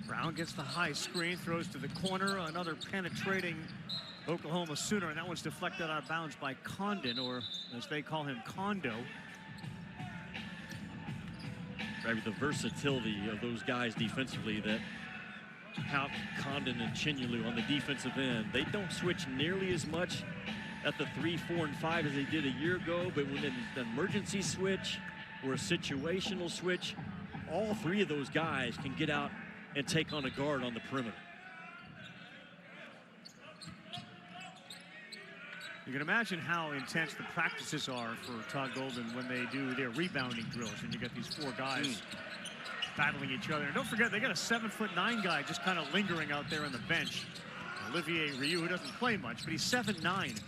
Brown gets the high screen, throws to the corner, another penetrating Oklahoma Sooner, and that one's deflected out of bounds by Condon, or as they call him, Kondo. Maybe the versatility of those guys defensively, that how Condon and Chinyelu on the defensive end, they don't switch nearly as much at the 3, 4, and 5 as they did a year ago, but when an emergency switch or a situational switch, all 3 of those guys can get out and take on a guard on the perimeter. You can imagine how intense the practices are for Todd Golden when they do their rebounding drills, and you got these 4 guys battling each other. And don't forget, they got a 7'9" guy just kind of lingering out there on the bench. Olivier Rioux, who doesn't play much, but he's 7'9".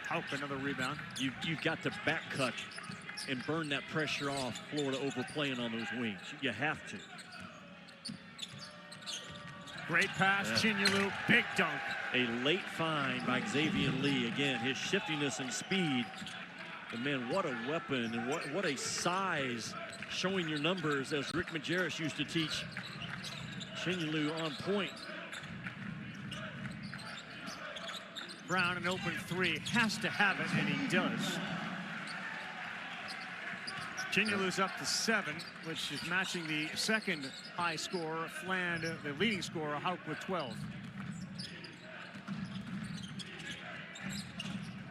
Hauck, another rebound. You've got to back cut and burn that pressure off Florida overplaying on those wings. You have to. Great pass, Chinyelu, big dunk. A late find by Xavier Lee. Again, his shiftiness and speed. And man, what a weapon, and what a size, showing your numbers, as Rick Majerus used to teach. Chinyelu on point. Brown, an open 3, has to have it, and he does. Chinyelu's up to 7, which is matching the second high scorer, Fland, the leading scorer, Hauck, with 12.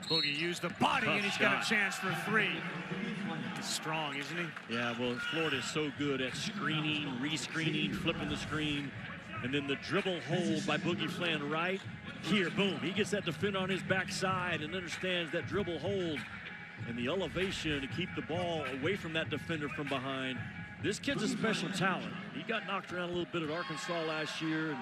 Boogie used the body, and he's got a chance for 3. He's strong, isn't he? Yeah, well, Florida is so good at screening, re-screening, flipping the screen, and then the dribble hold by Boogie Fland right here, boom. He gets that defender on his backside and understands that dribble hold and the elevation to keep the ball away from that defender from behind. This kid's a special talent. He got knocked around a little bit at Arkansas last year, and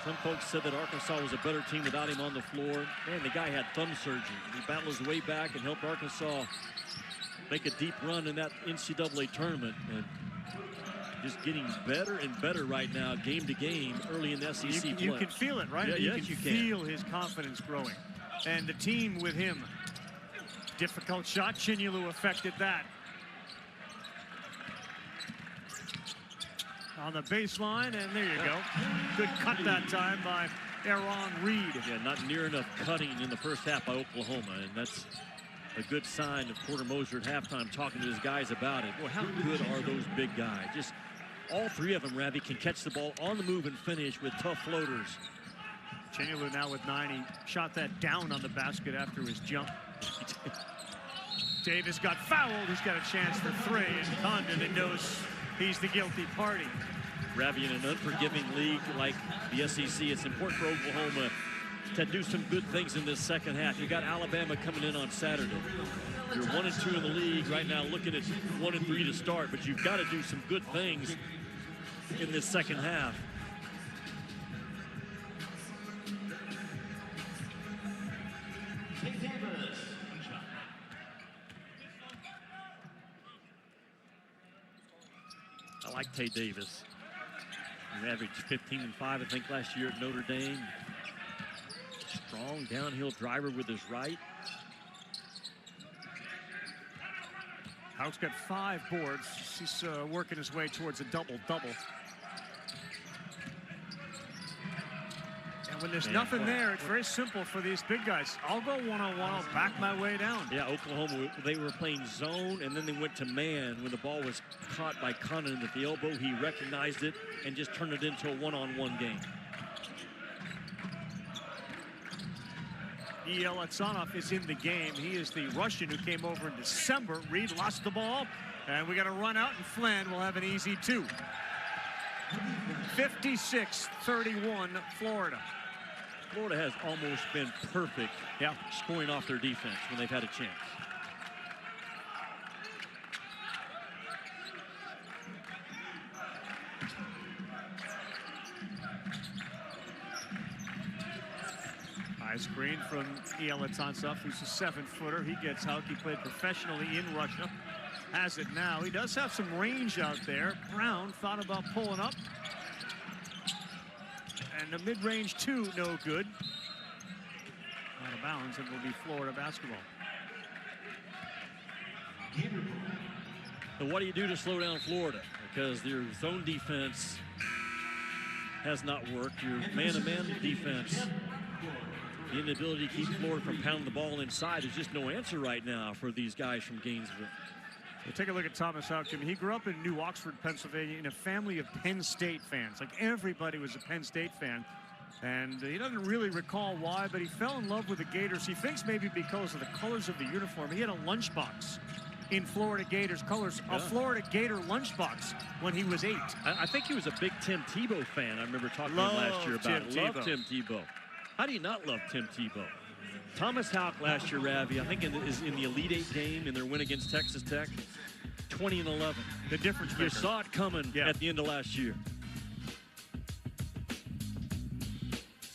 some folks said that Arkansas was a better team without him on the floor. Man, the guy had thumb surgery. He battled his way back and helped Arkansas make a deep run in that NCAA tournament. And just getting better and better right now, game to game, early in the SEC play. You can feel it, right? Yeah, you can feel his confidence growing. And the team with him. Difficult shot. Chinyelu affected that. On the baseline, and there you go. Good cut that time by Aaron Reed. Yeah, not near enough cutting in the first half by Oklahoma, and that's a good sign of Porter Moser at halftime talking to his guys about it. Boy, how good are those big guys? Just all 3 of them, Ravi, can catch the ball on the move and finish with tough floaters. Chinyelu now with 9. He shot that down on the basket after his jump. Davis got fouled. He's got a chance for 3, and Condon knows he's the guilty party. Ravi, in an unforgiving league like the SEC, it's important for Oklahoma to do some good things in this second half. You got Alabama coming in on Saturday. You're 1 and 2 in the league right now, looking at 1 and 3 to start, but you've got to do some good things in this second half. I like Tay Davis. He averaged 15 and 5, I think, last year at Notre Dame. Strong downhill driver with his right. Hauck's got 5 boards. He's working his way towards a double-double. And when there's nothing there, it's very simple for these big guys. I'll go one-on-one, I'll back my way down. Yeah, Oklahoma, they were playing zone, and then they went to man. When the ball was caught by Condon at the elbow, he recognized it and just turned it into a one-on-one game. Alexanov is in the game. He is the Russian who came over in December. Reed lost the ball, And we got to run out, and Flynn will have an easy 2. 56-31, Florida. Florida has almost been perfect scoring off their defense when they've had a chance. High screen from Ielatansov, who's a 7-footer. He gets Hauk. He played professionally in Russia. Has it now. He does have some range out there. Brown thought about pulling up. And the mid-range 2, no good. Out of bounds, it will be Florida basketball. But what do you do to slow down Florida? Because their zone defense has not worked. Your man-to-man defense, the inability to keep Florida from pounding the ball inside, is just no answer right now for these guys from Gainesville. Well, take a look at Thomas Hauk, Jimmy. He grew up in New Oxford, Pennsylvania, in a family of Penn State fans. Like, everybody was a Penn State fan. And he doesn't really recall why, but he fell in love with the Gators. He thinks maybe because of the colors of the uniform. He had a lunchbox in Florida Gators colors, a Florida Gator lunchbox when he was 8. I think he was a big Tim Tebow fan. I remember talking to him last year about it. Love Tim Tebow. How do you not love Tim Tebow? Thomas Hauk last year, Ravi, I think is in the Elite 8 game in their win against Texas Tech, 20-11. The difference maker. You saw it coming at the end of last year.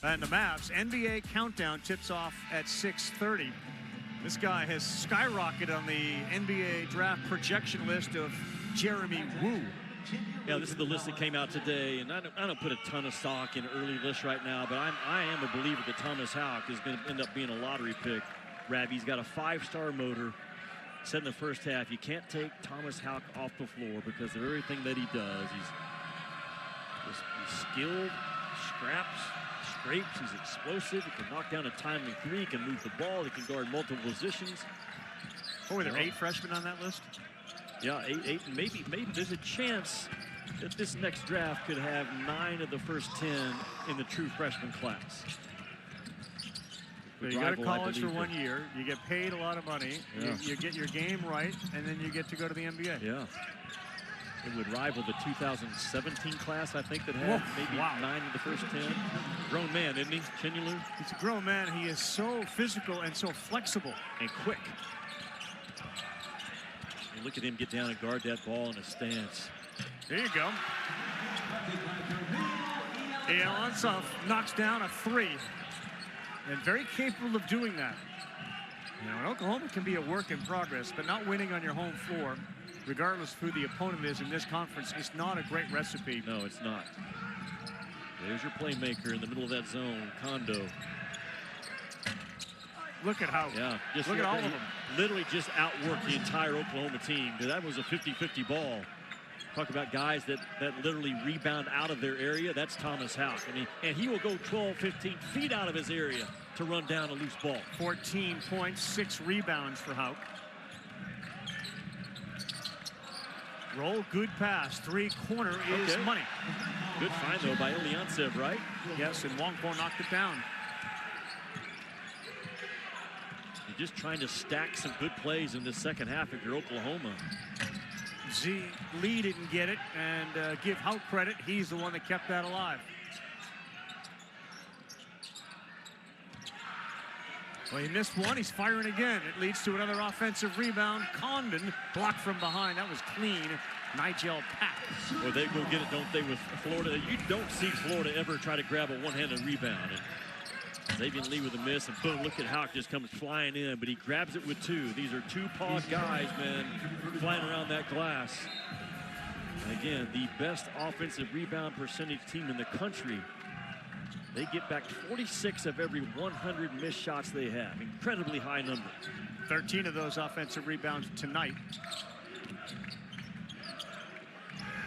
And the Mavs NBA countdown tips off at 6:30. This guy has skyrocketed on the NBA draft projection list of Jeremy Woo. Yeah, this is the list that came out today, and I don't put a ton of stock in early lists right now, but I am a believer that Thomas Hauk is going to end up being a lottery pick. Ravi, he's got a 5-star motor. Said in the first half, you can't take Thomas Hauk off the floor because of everything that he does. He's skilled, scraps, scrapes, he's explosive, he can knock down a timely 3, he can move the ball, he can guard multiple positions. Oh, were there 8 freshmen on that list? Yeah, 8, and maybe there's a chance that this next draft could have 9 of the first 10 in the true freshman class. So you go to college for 1 year, you get paid a lot of money, you get your game right, and then you get to go to the NBA. Yeah. It would rival the 2017 class, I think, that had maybe 9 of the first 10. Grown man, isn't he, Chinyalu? He's a grown man. He is so physical and so flexible. And quick. And look at him get down and guard that ball in a stance. There you go. Ielatansov knocks down a 3. And very capable of doing that. You know, Oklahoma can be a work in progress, but not winning on your home floor, regardless of who the opponent is in this conference, is not a great recipe. No, it's not. There's your playmaker in the middle of that zone, Kondo. Look at how. Yeah, just look at all of them. Literally just outworked the entire Oklahoma team. That was a 50-50 ball. Talk about guys that literally rebound out of their area. That's Thomas Hauk. And he will go 12, 15 feet out of his area to run down a loose ball. 14 points, 6 rebounds for Hauk. Roll, good pass. 3-corner is money. Good find, though, by Ielatansov, right? Yes, and Wongpo knocked it down. You're just trying to stack some good plays in the second half if you're Oklahoma. Lee didn't get it, and give Hauk credit. He's the one that kept that alive. Well, he missed one. He's firing again. It leads to another offensive rebound. Condon blocked from behind. That was clean. Nigel Pack. Well, they go get it, don't they, with Florida? You don't see Florida ever try to grab a one-handed rebound. And Xavier Lee with a miss, and boom, look at Hauk just comes flying in, but he grabs it with 2. These are 2-pawed guys, man, flying around that glass. And again, the best offensive rebound percentage team in the country. They get back 46 of every 100 missed shots they have. Incredibly high number. 13 of those offensive rebounds tonight.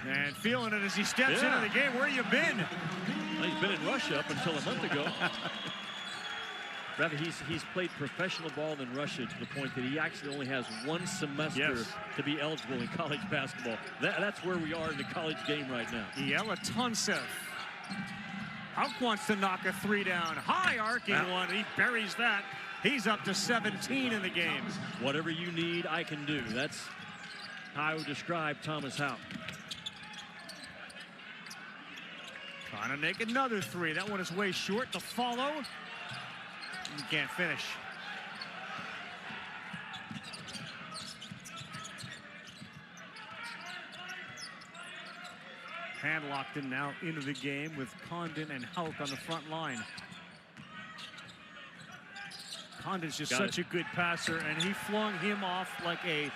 And feeling it as he steps into the game. Where you been? Well, he's been in Russia up until a month ago. Rather, he's played professional ball in Russia to the point that he actually only has 1 semester to be eligible in college basketball. That's where we are in the college game right now. Ielatansov. Hauk wants to knock a 3 down. High arcing one. He buries that. He's up to 17 in the game. Whatever you need, I can do. That's how I would describe Thomas Houck. Trying to make another three. That one is way short. The follow. You can't finish. Hand locked in now into the game with Condon and Houck on the front line. Condon's just such a good passer, and he flung him off like a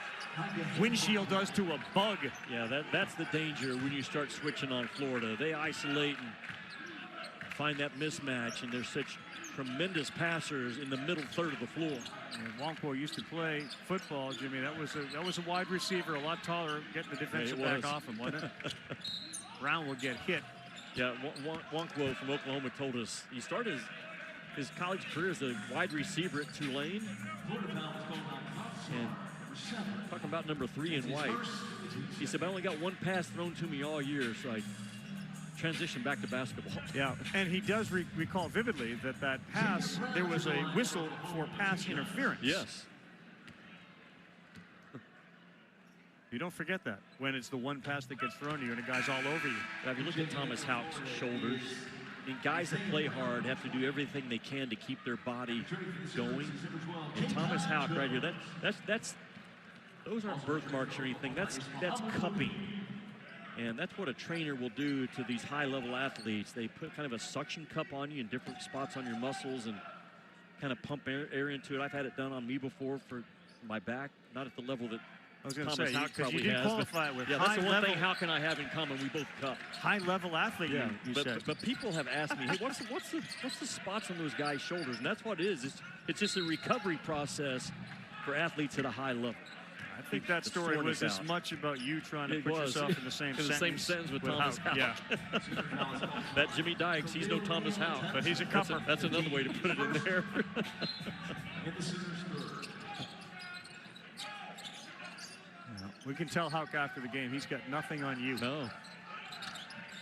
windshield does to a bug. Yeah, that's the danger when you start switching on Florida. They isolate and find that mismatch, and they're such tremendous passers in the middle third of the floor. And Wonko used to play football, Jimmy. That was a wide receiver, a lot taller, getting the defensive back off him, wasn't it? Brown will get hit. Yeah, Wonko from Oklahoma told us he started his college career as a wide receiver at Tulane. And talking about number 3 in white, he said, I only got one pass thrown to me all year, so I transitioned back to basketball. Yeah, and he does recall vividly that pass, there was a whistle for pass interference. Yes. You don't forget that when it's the one pass that gets thrown to you and the guy's all over you. Now, if you look at Thomas Houck's shoulders, and guys that play hard have to do everything they can to keep their body going. And Thomas Houck right here, those aren't birthmarks or anything. That's cupping. And that's what a trainer will do to these high-level athletes. They put kind of a suction cup on you in different spots on your muscles and kind of pump air into it. I've had it done on me before for my back, not at the level that I was going to Thomas say, Houck because you probably did has, qualify with yeah, that's the one thing Houck and I have in common. We both cup. High-level athlete, yeah, you said. But people have asked me, hey, what's the spots on those guys' shoulders? And that's what it is. It's just a recovery process for athletes at a high level. I think that story was as much about you trying to put yourself in the same sentence with Thomas Houck. Yeah. That Jimmy Dykes, he's no Thomas Houck. But he's a cupper. That's another way to put it in there. We can tell Houck after the game, he's got nothing on you. No.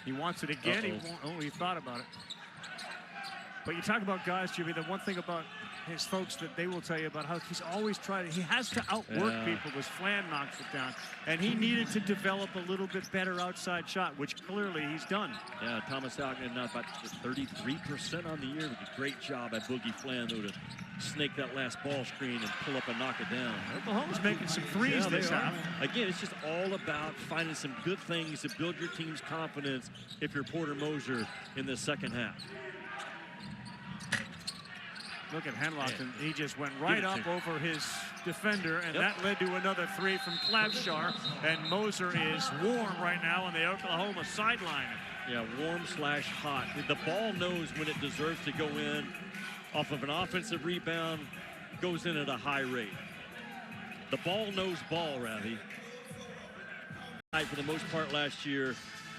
He wants it again. He won't. Oh, he thought about it. But you talk about guys, Jimmy, the one thing about his folks that they will tell you about how he's always tried, he has to outwork people as Flan knocks it down. And he needed to develop a little bit better outside shot, which clearly he's done. Yeah, Thomas Houck and about 33% on the year. Did a great job at Boogie Flan, though, to snake that last ball screen and pull up and knock it down. Oklahoma's making some threes this half. Again, it's just all about finding some good things to build your team's confidence if you're Porter Moser in the second half. Look at Henlock, and he just went right up over his defender, and that led to another three from Klabschar, and Moser is warm right now on the Oklahoma sideline. Yeah, warm/hot. The ball knows when it deserves to go in off of an offensive rebound, goes in at a high rate. The ball knows ball, Ravi. For the most part last year,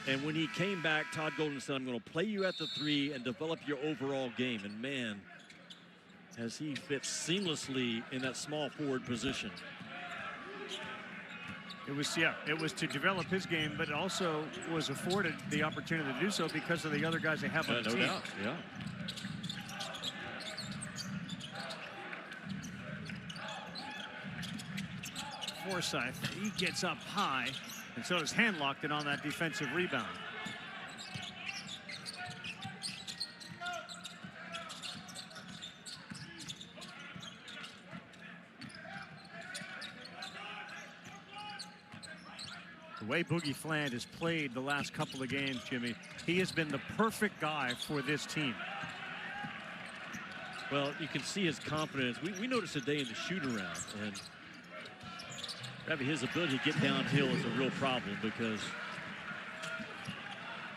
and when he came back, Todd Golden said, I'm going to play you at the 3 and develop your overall game. And man, as he fits seamlessly in that small forward position. It was to develop his game, but it also was afforded the opportunity to do so because of the other guys they have on the team. No doubt, yeah. Forsythe, he gets up high, and so does Handlock on that defensive rebound. The way Boogie Fland has played the last couple of games, Jimmy, he has been the perfect guy for this team. Well, you can see his confidence. We noticed today in the shoot-around, and his ability to get downhill is a real problem because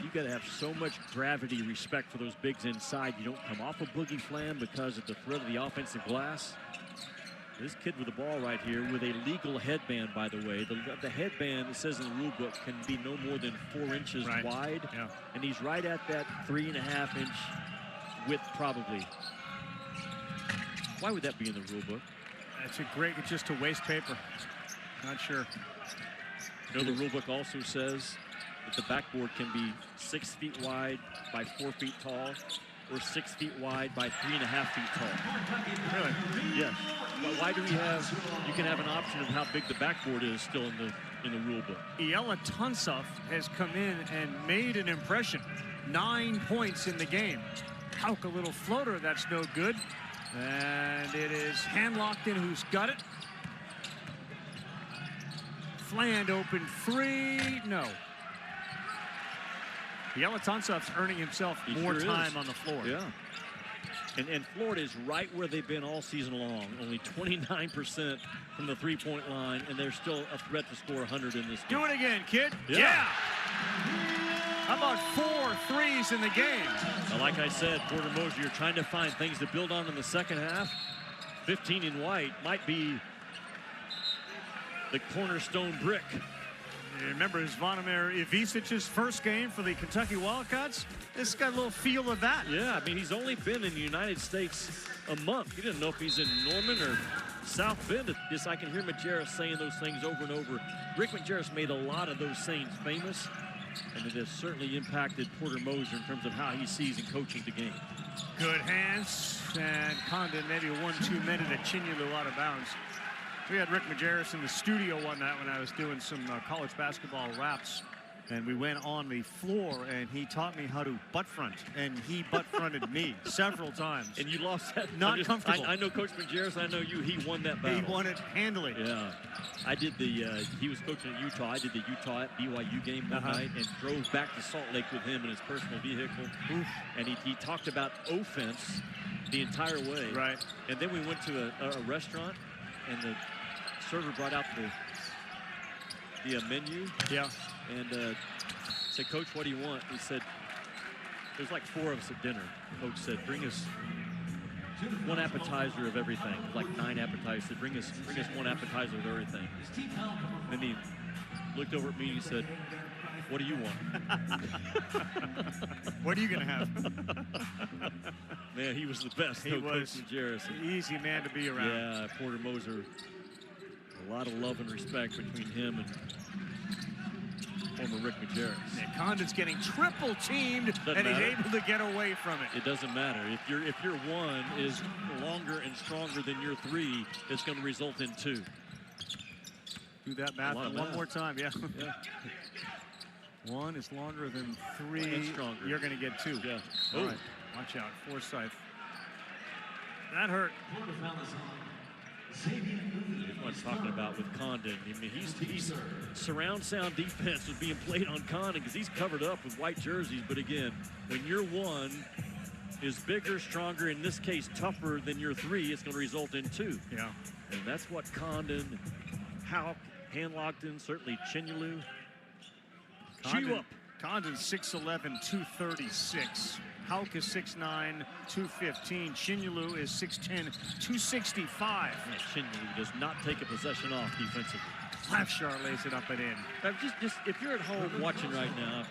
you got to have so much gravity respect for those bigs inside. You don't come off a Boogie Flam because of the threat of the offensive glass. This kid with the ball right here with a legal headband, by the way. The headband, it says in the rule book, can be no more than 4 inches wide. Yeah. And he's right at that 3.5-inch width, probably. Why would that be in the rule book? It's just to waste paper. Not sure. You know, the rule book also says that the backboard can be 6 feet wide by 4 feet tall, or 6 feet wide by 3.5 feet tall. Really? Yes. Why do we have, you can have an option of how big the backboard is still in the in the rule book. Iela Tunsuf has come in and made an impression. 9 points in the game. Hauk, a little floater, that's no good. And it is Handlockton who's got it. Fland open three, no. Iela Tunsuf's earning himself more time on the floor. Yeah. And Florida is right where they've been all season long. Only 29% from the three-point line, and they're still a threat to score 100 in this game. Do it again, kid. Yeah. How about 4 threes in the game? Now, like I said, Porter Moser, you're trying to find things to build on in the second half. 15 in white might be the cornerstone brick. You remember Zvonimir Ivicic's first game for the Kentucky Wildcats? This got a little feel of that. Yeah, I mean, he's only been in the United States a month. You didn't know if he's in Norman or South Bend. Just I can hear Majerus saying those things over and over. Rick Majerus made a lot of those sayings famous, and it has certainly impacted Porter Moser in terms of how he sees and coaching the game. Good hands, and Condon maybe a 1-2 minute at Chinyelu out of bounds. We had Rick Majerus in the studio one night when I was doing some college basketball raps, and we went on the floor, and he taught me how to butt front, and he butt fronted me several times. And you lost that? Not comfortable. I know Coach Majerus. I know you. He won that battle. He won it handily. Yeah. I did the, he was coaching at Utah. I did the Utah at BYU game one night and drove back to Salt Lake with him in his personal vehicle. Oof. And he talked about offense the entire way. Right. And then we went to a restaurant, and the server brought out the menu. Yeah. And said, Coach, what do you want? He said, there's like 4 of us at dinner. Coach said, bring us 1 appetizer of everything. Like 9 appetizers. Said, bring us 1 appetizer of everything. And then he looked over at me and he said, what do you want? What are you gonna have? Man, he was the best. He was Coach Majerus. Easy man to be around. Yeah, Porter Moser. A lot of love and respect between him and former Rick Majerus. Yeah, Condon's getting triple teamed, and he's able to get away from it. It doesn't matter. If your 1 is longer and stronger than your 3, it's going to result in 2. Do that math one more time, yeah. 1 is longer than 3. And stronger. You're going to get 2. Yeah. All right. Watch out, Forsythe. That hurt. What I'm talking about with Condon. I mean, he's surround sound defense was being played on Condon because he's covered up with white jerseys. But again, when your 1 is bigger, stronger, in this case tougher than your 3, it's going to result in 2. Yeah. And that's what Condon, Hauk, Handlockton, certainly Chinyelu. Chew up. Condon's 6'11", 236. Hauk is 6'9", 215. Chinyelu is 6'10", 265. Man, Chinyelu does not take a possession off defensively. Klafschar lays it up and in. Just if you're at home watching right now,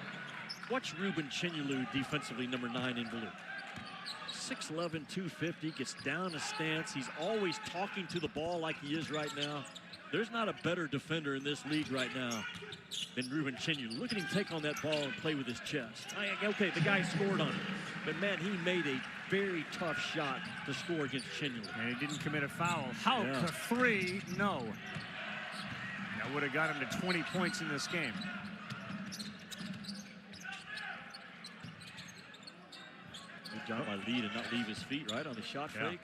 watch Ruben Chinyelu defensively, number 9 in blue. 6'11", 250, gets down a stance. He's always talking to the ball like he is right now. There's not a better defender in this league right now than Ruben Chinyelu. Look at him take on that ball and play with his chest. Okay, the guy scored on it. But, man, he made a very tough shot to score against Chinyelu. And he didn't commit a foul. Hauk to 3, no. That would have got him to 20 points in this game. Good job by Lee to not leave his feet right on the shot fake.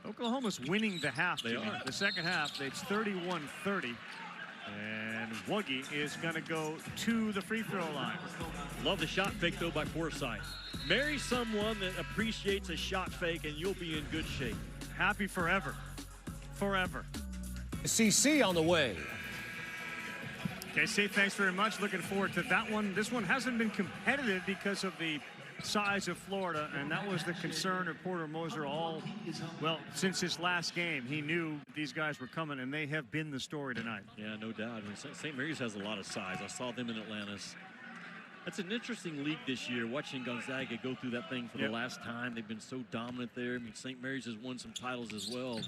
Oklahoma's winning the half. They are. The second half, it's 31-30. And Wuggy is going to go to the free throw line. Love the shot fake, though, by Forsythe. Marry someone that appreciates a shot fake, and you'll be in good shape. Happy forever. Forever. CC on the way. Okay, Steve, thanks very much. Looking forward to that one. This one hasn't been competitive because of the size of Florida, and that was the concern of Porter Moser since his last game. He knew these guys were coming, and they have been the story tonight. Yeah, no doubt. I mean, St. Mary's has a lot of size. I saw them in Atlantis. That's an interesting league this year, watching Gonzaga go through that thing for the last time. They've been so dominant there. I mean, St. Mary's has won some titles as well.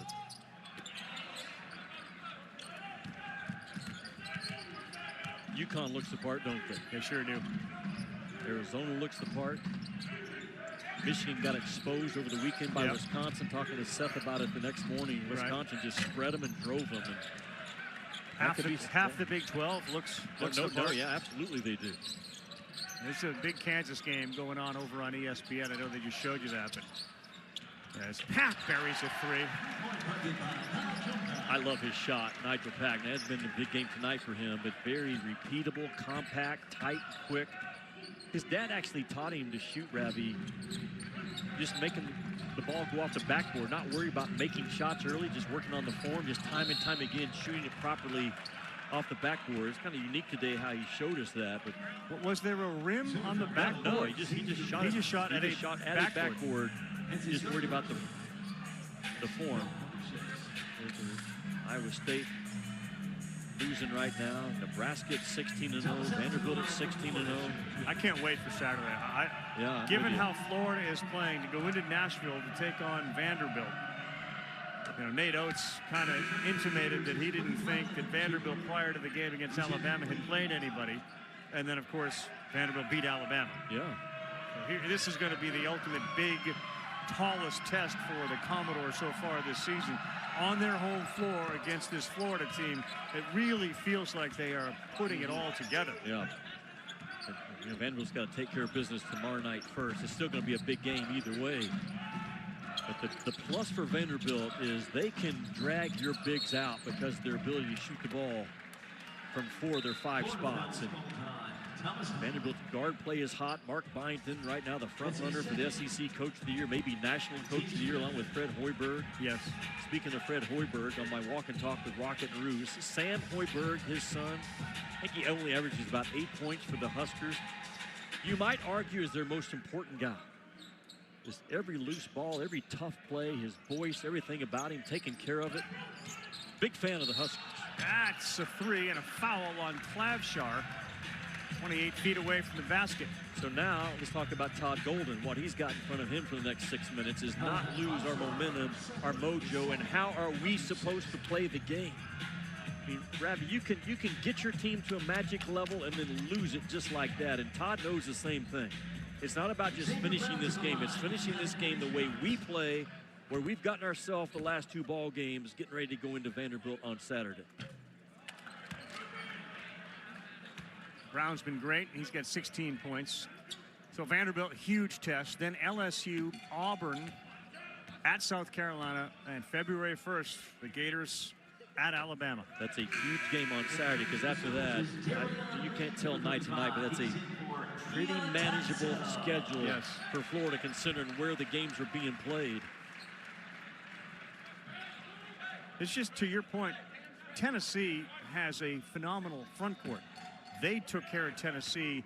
UConn looks the part, don't they? They sure do. Arizona looks the part. Michigan got exposed over the weekend by Wisconsin. Talking to Seth about it the next morning. Wisconsin just spread them and drove them. And Half the Big 12 looks the part. Yeah, absolutely they do. It's a big Kansas game going on over on ESPN. I know they just showed you that, but as Pack buries a three. I love his shot, Nigel Pack. That's been a big game tonight for him, but very repeatable, compact, tight, quick. His dad actually taught him to shoot, Ravi, just making the ball go off the backboard, not worry about making shots early, just working on the form, just time and time again, shooting it properly off the backboard. It's kind of unique today how he showed us that. But was there a rim on the backboard? No, he just shot at a backboard. Just worried about the form. Iowa State losing right now. Nebraska at 16-0. Vanderbilt at 16-0. I can't wait for Saturday. Given how Florida is playing, to go into Nashville to take on Vanderbilt. You know, Nate Oates kind of intimated that he didn't think that Vanderbilt prior to the game against Alabama had played anybody. And then, of course, Vanderbilt beat Alabama. Yeah. So this is going to be the ultimate big, tallest test for the Commodores so far this season. On their home floor against this Florida team, it really feels like they are putting it all together. Yeah. You know, Vanderbilt's got to take care of business tomorrow night first. It's still going to be a big game either way. But the plus for Vanderbilt is they can drag your bigs out because of their ability to shoot the ball from 4 of their 5 spots. And Vanderbilt's guard play is hot. Mark Byington right now the front runner for the SEC Coach of the Year, maybe National Coach of the Year, along with Fred Hoiberg. Yes. Speaking of Fred Hoiberg, on my walk and talk with Rocket and Roos, Sam Hoiberg, his son, I think he only averages about 8 points for the Huskers. You might argue is their most important guy. Just every loose ball, every tough play, his voice, everything about him, taking care of it. Big fan of the Huskers. That's a three and a foul on Klavshar. 28 feet away from the basket. So now let's talk about Todd Golden. What he's got in front of him for the next 6 minutes is not lose our momentum, our mojo, and how are we supposed to play the game? I mean, Ravi, you can get your team to a magic level and then lose it just like that. And Todd knows the same thing. It's not about just finishing this game. It's finishing this game the way we play, where we've gotten ourselves the last 2 ball games, getting ready to go into Vanderbilt on Saturday. Brown's been great. He's got 16 points. So Vanderbilt, huge test. Then LSU, Auburn, at South Carolina, and February 1st, the Gators at Alabama. That's a huge game on Saturday, because after that, you can't tell night to night, but that's a pretty manageable schedule for Florida, considering where the games are being played. It's just, to your point, Tennessee has a phenomenal front court. They took care of Tennessee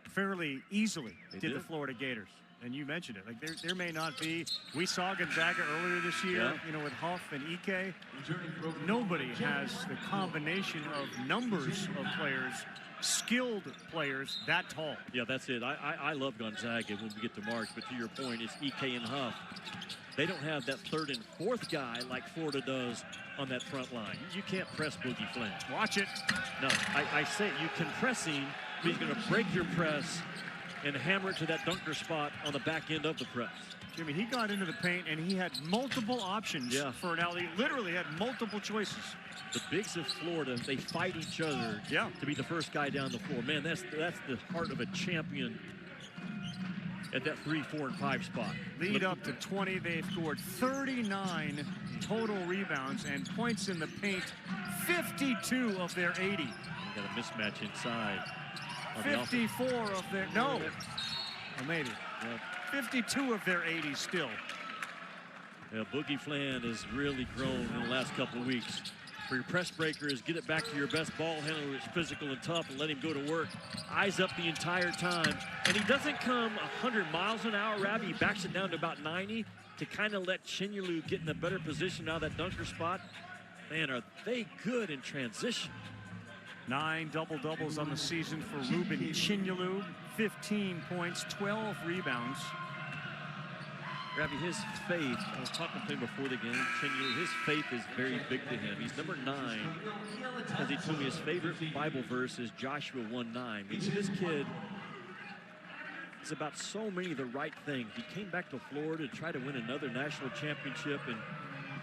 fairly easily, did the Florida Gators. And you mentioned it. Like there may not be. We saw Gonzaga earlier this year, you know, with Huff and Ike. Nobody has the combination of numbers of players, skilled players, that tall. Yeah, that's it. I love Gonzaga when we get to March, but to your point, it's Ike and Huff. They don't have that 3rd and 4th guy like Florida does on that front line. You can't press Boogie Flynn. Watch it. No, I say it. You can press him, but he's going to break your press and hammer it to that dunker spot on the back end of the press. Jimmy, he got into the paint and he had multiple options for an alley. Literally had multiple choices. The bigs of Florida, they fight each other to be the first guy down the floor. Man, that's the heart of a champion at that 3, 4, and 5 spot. Lead up to 20. They've scored 39 total rebounds and points in the paint, 52 of their 80. They got a mismatch inside. 54 of their, no, or maybe. 52 of their 80 still. Yeah, Boogie Flynn has really grown in the last couple of weeks. For your press breaker is get it back to your best ball handler who's physical and tough and let him go to work. Eyes up the entire time. And he doesn't come 100 miles an hour, Ravi. He backs it down to about 90 to kind of let Chinyelu get in a better position out of that dunker spot. Man, are they good in transition. 9 double-doubles on the season for Ruben Chinyelu. 15 points, 12 rebounds. Ravi, his faith, I was talking to him before the game, Chinyelu, his faith is very big to him. He's number 9. As he told me, his favorite Bible verse is Joshua 1:9. This kid is about so many of the right things. He came back to Florida to try to win another national championship. And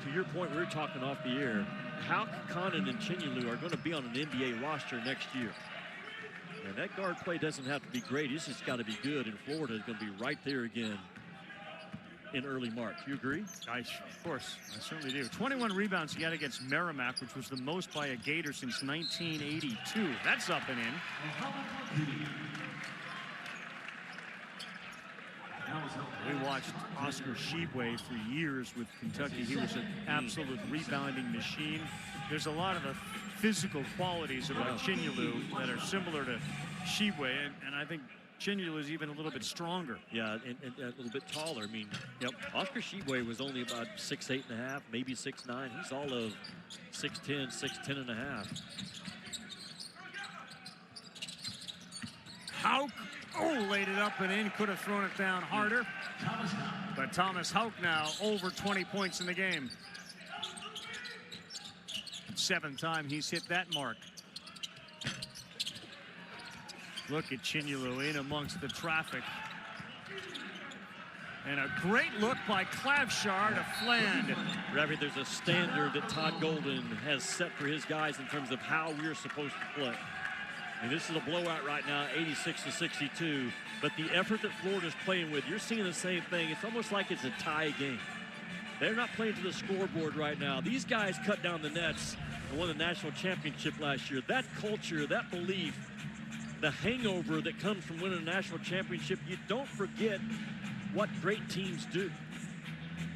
to your point, we were talking off the air, Houck, Condon, and Chinyalu are going to be on an NBA roster next year. And that guard play doesn't have to be great. It's just got to be good. And Florida is going to be right there again in early March. You agree? Of course, I certainly do. 21 rebounds he had against Merrimack, which was the most by a Gator since 1982. That's up and in. We watched Oscar Tshiebwe for years with Kentucky. He was an absolute rebounding machine. There's a lot of the physical qualities about Chinyalu that are similar to Tshiebwe, and I think Chinyalu is even a little bit stronger. Yeah, and a little bit taller. I mean, Oscar Tshiebwe was only about 6'8.5", maybe 6'9". He's all of 6'10", 6'10.5". Houck, laid it up and in. Could have thrown it down harder. But Thomas Houck now over 20 points in the game. 7th time he's hit that mark. Look at Chinyalu in amongst the traffic. And a great look by Klavshar to Fland. Ravi, there's a standard that Todd Golden has set for his guys in terms of how we're supposed to play. I mean, this is a blowout right now, 86-62. But the effort that Florida's playing with, you're seeing the same thing. It's almost like it's a tie game. They're not playing to the scoreboard right now. These guys cut down the nets and won the national championship last year. That culture, that belief, the hangover that comes from winning a national championship, you don't forget what great teams do.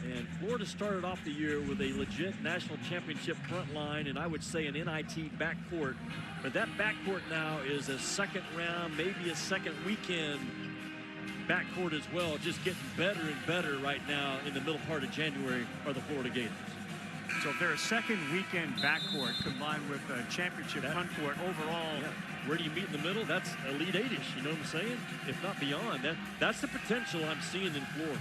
And Florida started off the year with a legit national championship front line, and I would say an NIT backcourt. But that backcourt now is a second round, maybe a second weekend backcourt as well. Just getting better and better right now in the middle part of January are the Florida Gators. So if they're a second weekend backcourt combined with a championship frontcourt overall. Yeah. Where do you meet in the middle? That's Elite Eight-ish, you know what I'm saying? If not beyond. That's the potential I'm seeing in Florida.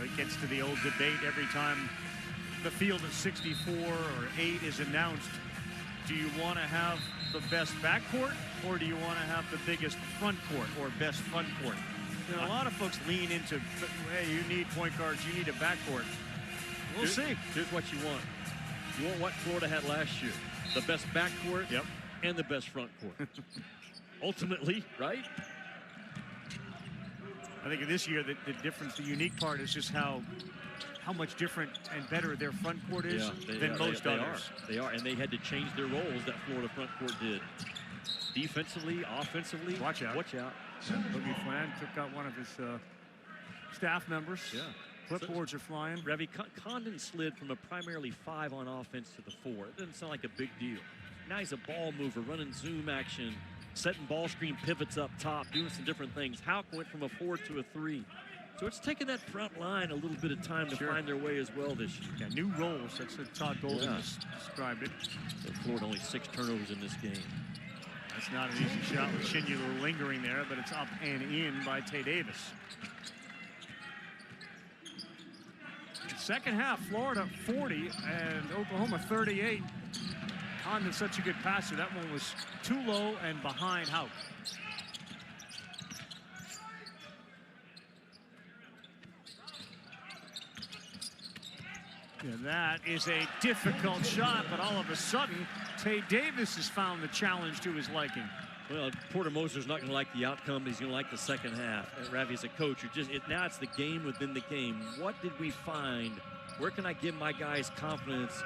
It gets to the old debate every time the field of 64 or 8 is announced. Do you want to have the best backcourt, or do you want to have the biggest front court or best front court? You know, a lot of folks lean into, hey, you need point guards, you need a backcourt. We'll see. Here's what you want. You want what Florida had last year. The best backcourt and the best front court. Ultimately, right? I think this year the difference, the unique part is just how much different and better their front court is than most others. They are, and they had to change their roles, that Florida front court did. Defensively, offensively. Watch out. Watch out. Boogie Fland took out one of his staff members. Yeah. Clipboards are flying. Ravi, Condon slid from a primarily 5 on offense to the 4. It doesn't sound like a big deal. Now he's a ball mover, running zoom action, setting ball screen pivots up top, doing some different things. Houck went from a 4 to a 3. So it's taken that front line a little bit of time to find their way as well this year. Yeah, new roles. That's what Todd Golden described it. So Florida only 6 turnovers in this game. That's not an easy shot with Chinyalu lingering there, but it's up and in by Tay Davis. Second half, Florida 40 and Oklahoma 38. Condon's such a good passer. That one was too low and behind Houck. Yeah, that is a difficult shot, but all of a sudden, Tay Davis has found the challenge to his liking. Well, Porter Moser's not going to like the outcome. He's going to like the second half. Ravi, as a coach, now it's the game within the game. What did we find? Where can I give my guys confidence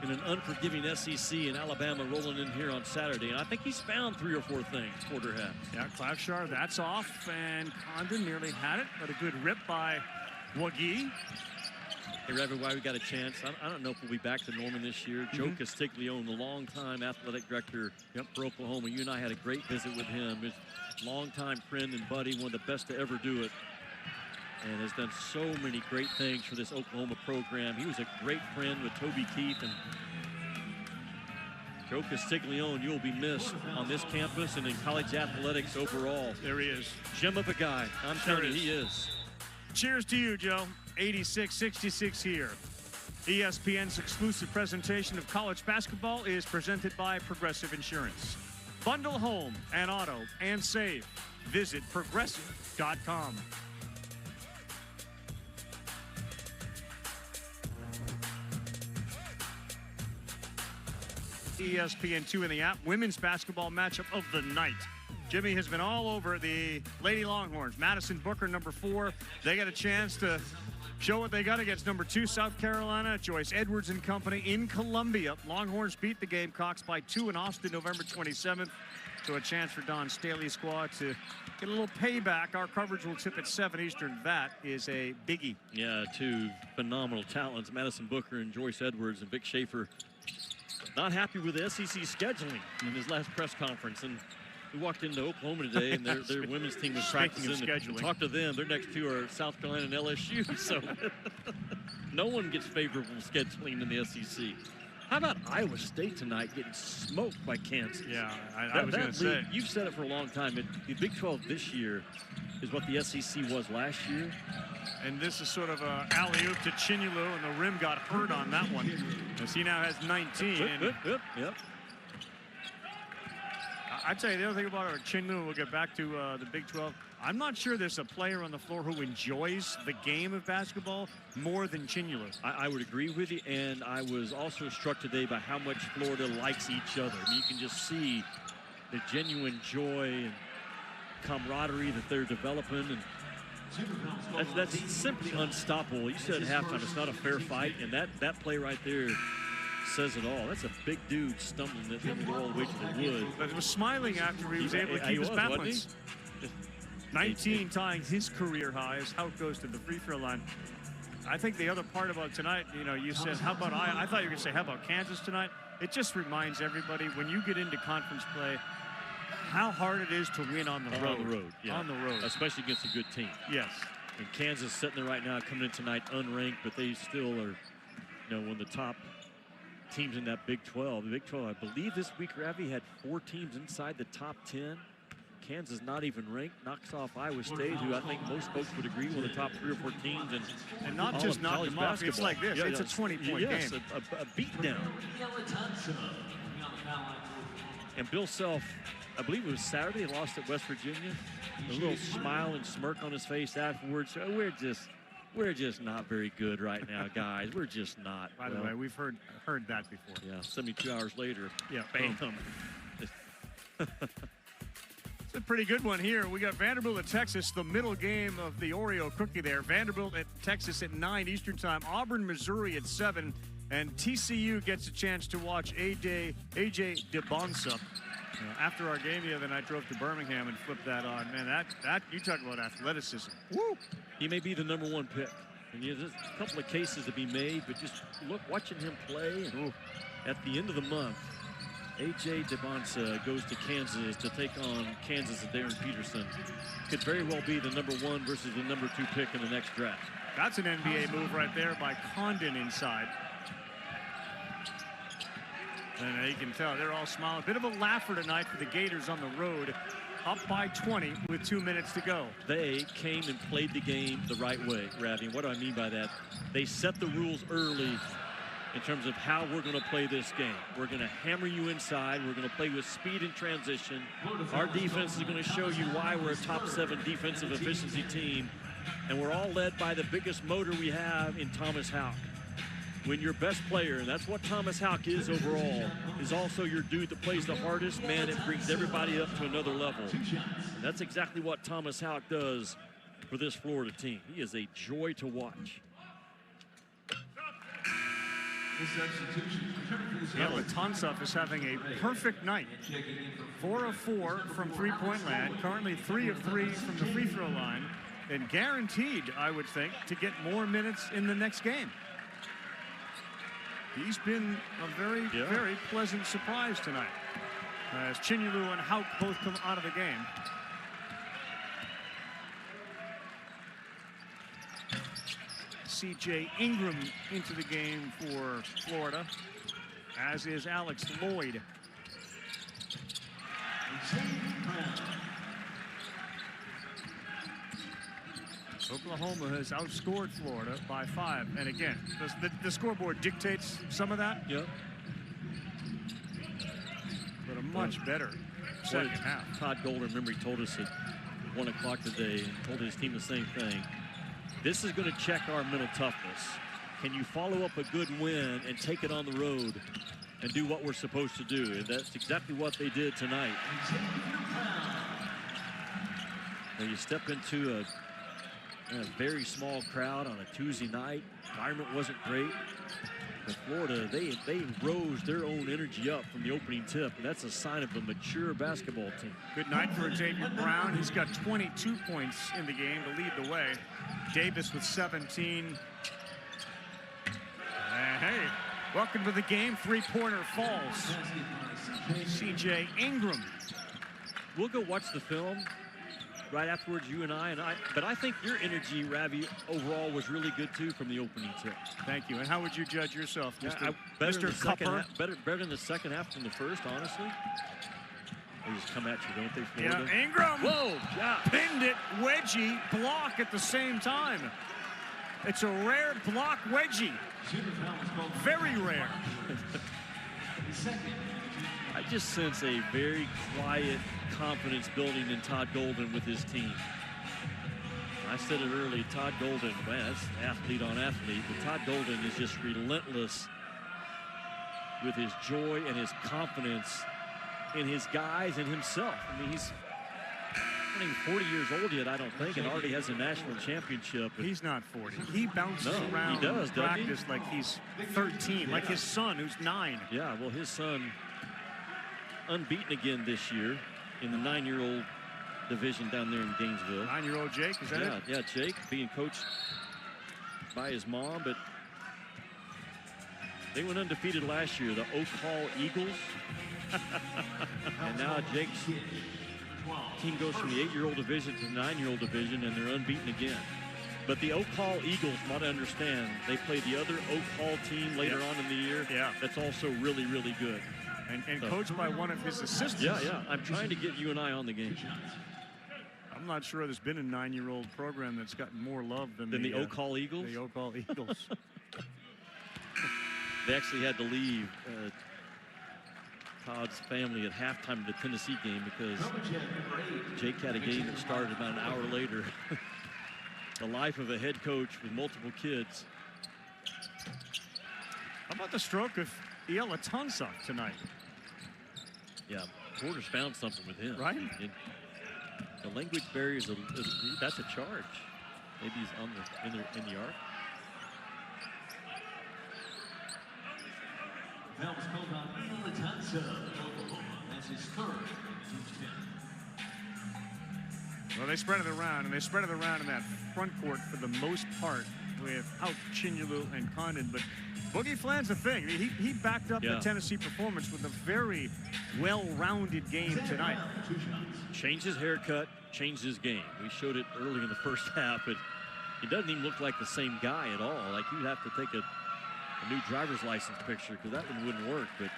in an unforgiving SEC and Alabama rolling in here on Saturday? And I think he's found 3 or 4 things, Porter has. Yeah, Klavshar, that's off, and Condon nearly had it, but a good rip by Wagi. Hey, Ravi, why we got a chance? I don't know if we'll be back to Norman this year. Joe Castiglione, the longtime athletic director for Oklahoma. You and I had a great visit with him. His longtime friend and buddy, one of the best to ever do it, and has done so many great things for this Oklahoma program. He was a great friend with Toby Keith, and Joe Castiglione, you'll be missed on this campus and in college athletics overall. There he is. Gem of a guy. I'm telling you, he is. Cheers to you, Joe. 86-66 here. ESPN's exclusive presentation of college basketball is presented by Progressive Insurance. Bundle home and auto and save. Visit progressive.com. ESPN2 in the app. Women's basketball matchup of the night. Jimmy has been all over the Lady Longhorns. Madison Booker, number 4. They got a chance to show what they got against number 2, South Carolina. Joyce Edwards and company in Columbia. Longhorns beat the Gamecocks by 2 in Austin, November 27th. So a chance for Don Staley's squad to get a little payback. Our coverage will tip at 7 Eastern. That is a biggie. Yeah, 2 phenomenal talents, Madison Booker and Joyce Edwards. And Vic Schaefer not happy with the SEC scheduling in his last press conference. And we walked into Oklahoma today, and their women's team was practicing. And talked to them. Their next 2 are South Carolina and LSU. So no one gets favorable scheduling in the SEC. How about Iowa State tonight getting smoked by Kansas? Yeah, I was going to say. You've said it for a long time. The Big 12 this year is what the SEC was last year. And this is sort of a alley-oop to Chinulu, and the rim got hurt on that one, as he now has 19. Yep. I'd tell you the other thing about Chinlu, we'll get back to the Big 12. I'm not sure there's a player on the floor who enjoys the game of basketball more than Chinulu. I would agree with you, and I was also struck today by how much Florida likes each other. I mean, you can just see the genuine joy and camaraderie that they're developing, and that's simply unstoppable. You said at halftime it's not a fair fight, and that play right there says it all. That's a big dude stumbling that didn't go all the way to the wood. But he was smiling after he was able to keep his balance. 19 tying his career high as Houck goes to the free throw line. I think the other part about tonight, you said, how about I thought you were going to say, how about Kansas tonight? It just reminds everybody, when you get into conference play, how hard it is to win on the road. On the road. Especially against a good team. Yes. And Kansas sitting there right now, coming in tonight unranked, but they still are, one of the top teams in that Big 12. The Big 12, I believe this week, Ravi, had 4 teams inside the top 10. Kansas not even ranked, knocks off Iowa State, who I think most folks would agree one of the top 3 or 4 teams. And not just knock them off, it's like this. It's a 20-point game. A beatdown. And Bill Self, I believe it was Saturday, lost at West Virginia. A little smile and smirk on his face afterwards. So we're just not very good right now, guys. We're just not. By the way, we've heard that before. Yeah, 72 hours later. Yeah, bam. It's a pretty good one here. We got Vanderbilt at Texas, the middle game of the Oreo cookie there. Vanderbilt at Texas at 9 Eastern time. Auburn, Missouri at 7. And TCU gets a chance to watch AJ DeBonsa. After our game the other night, drove to Birmingham and flipped that on. Man, that you talk about athleticism. Woo! He may be the #1 pick. And there's a couple of cases to be made, but just watching him play. And at the end of the month, AJ DeBonsa goes to Kansas to take on Kansas and Darren Peterson. Could very well be the #1 versus the #2 pick in the next draft. That's an NBA move right there by Condon inside. And you can tell they're all smiling. A bit of a laugher tonight for the Gators on the road. Up by 20 with 2 minutes to go. They came and played the game the right way, Ravi. What do I mean by that? They set the rules early in terms of how we're going to play this game. We're going to hammer you inside. We're going to play with speed and transition. Our defense is going to show you why we're a top 7 defensive efficiency team. And we're all led by the biggest motor we have in Thomas Houck. When your best player, and that's what Thomas Houck is overall, is also your dude that plays the hardest, man, it brings everybody up to another level. And that's exactly what Thomas Houck does for this Florida team. He is a joy to watch. Yeah, Latantsov is having a perfect night. 4 of 4 from three-point land, currently 3 of 3 from the free throw line, and guaranteed, I would think, to get more minutes in the next game. He's been a very, very pleasant surprise tonight, as Chinulu and Houck both come out of the game. C.J. Ingram into the game for Florida, as is Alex Lloyd. Oklahoma has outscored Florida by 5. And again, the scoreboard dictates some of that. Yep. But a much better second half. Todd Golder, remember, he told us at 1 o'clock today, and told his team the same thing. This is going to check our mental toughness. Can you follow up a good win and take it on the road and do what we're supposed to do. And that's exactly what they did tonight. When you step into a very small crowd on a Tuesday night, environment wasn't great. But Florida, they rose their own energy up from the opening tip, and that's a sign of a mature basketball team. Good night for Xavier Brown. He's got 22 points in the game to lead the way. Davis with 17. Hey, welcome to the game. Three-pointer falls. C.J. Ingram. We'll go watch the film right afterwards, you and I. But I think your energy, Ravi, overall was really good too from the opening tip. Thank you. And how would you judge yourself, Mr. Better Cupper? Better in the second half than the first, honestly. They just come at you, don't they, Florida? Yeah, Ingram. Whoa, yeah. Pinned it, wedgie, block at the same time. It's a rare block wedgie. Very rare. I just sense a very quiet confidence building in Todd Golden with his team. I said it early, Todd Golden, man, that's athlete on athlete, but Todd Golden is just relentless with his joy and his confidence in his guys and himself. I mean, he's not even 40 years old yet, I don't think, and already has a national championship. He's not 40. He bounces around he does, in practice like he's 13, like his son, who's 9. Yeah, well, his son unbeaten again this year in the 9-year-old division down there in Gainesville. 9-year-old Jake, is that it? Yeah, Jake being coached by his mom, but they went undefeated last year, the Oak Hall Eagles. And now Jake's team goes from the 8-year-old division to the 9-year-old division, and they're unbeaten again. But the Oak Hall Eagles, from what I understand, they play the other Oak Hall team later on in the year. Yeah. That's also really, really good. And coached by one of his assistants. Yeah. I'm trying to get you and I on the game. I'm not sure there's been a 9-year-old program that's gotten more love than the Oak Hall Eagles? The Oak Hall Eagles. They actually had to leave Todd's family at halftime of the Tennessee game because Jake had a game that started about an hour later. The life of a head coach with multiple kids. How about the stroke of Iel Atunsa tonight? Yeah, Porter's found something with him. Right? The language barrier is that's a charge. Maybe he's on in the arc. That was called on Iel Atunsa of Oklahoma. That's his third. Well, they spread it around, and they spread it around in that front court for the most part without Chinyalu and Condon. But Boogie Flan's a thing. He backed up the Tennessee performance with a very well-rounded game tonight. Changed his haircut, changed his game. We showed it early in the first half, but he doesn't even look like the same guy at all. Like you'd have to take a new driver's license picture because that one wouldn't work. But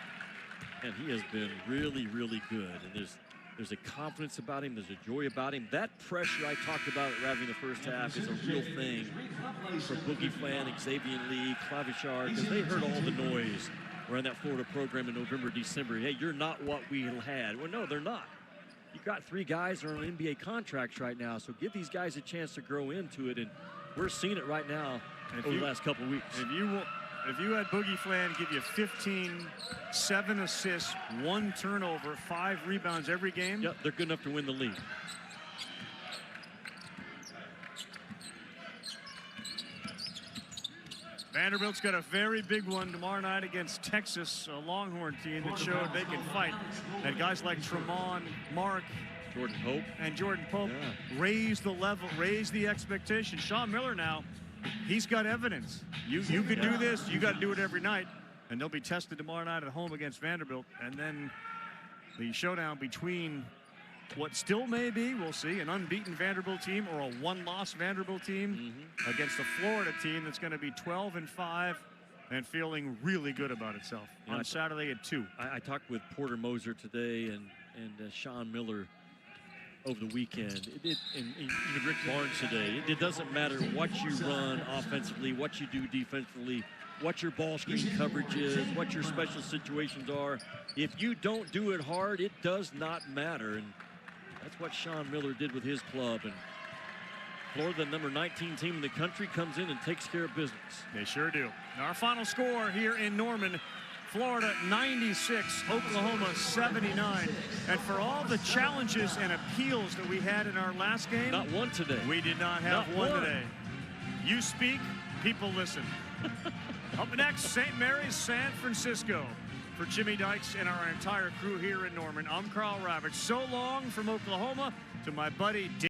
man, he has been really, really good. And there's a confidence about him. There's a joy about him. That pressure I talked about at Ravi in the first half is a real thing for Boogie Flan, Xavier Lee, Clavichar, because they heard all the noise around that Florida program in November, December. Hey, you're not what we had. Well, no, they're not. You've got 3 guys that are on NBA contracts right now, so give these guys a chance to grow into it, and we're seeing it right now over the last couple of weeks. If you had Boogie Flan give you 15, 7 assists, 1 turnover, 5 rebounds every game. Yep, they're good enough to win the league. Vanderbilt's got a very big one tomorrow night against Texas, a Longhorn team that showed they can fight. And guys like Tremont, Mark, Jordan Pope raise the level, raise the expectation. Sean Miller now, he's got evidence. You could do this, you got to do it every night. And they'll be tested tomorrow night at home against Vanderbilt. And then the showdown between what still may be, we'll see, an unbeaten Vanderbilt team or a 1-loss Vanderbilt team against a Florida team that's going to be 12-5 and feeling really good about itself on Saturday at 2. I talked with Porter Moser today and Sean Miller over the weekend. And even Rick Barnes today. It doesn't matter what you run offensively, what you do defensively, what your ball screen coverage is, what your special situations are. If you don't do it hard, it does not matter. And that's what Sean Miller did with his club. And Florida, the number 19 team in the country, comes in and takes care of business. They sure do. Our final score here in Norman, Florida 96, Oklahoma 79. And for all the challenges and appeals that we had in our last game, Not one today. we did not have Not one one. today. You speak, people listen. Up next, St. Mary's, San Francisco. For Jimmy Dykes and our entire crew here in Norman, I'm Carl Ravitch. So long from Oklahoma to my buddy Dave.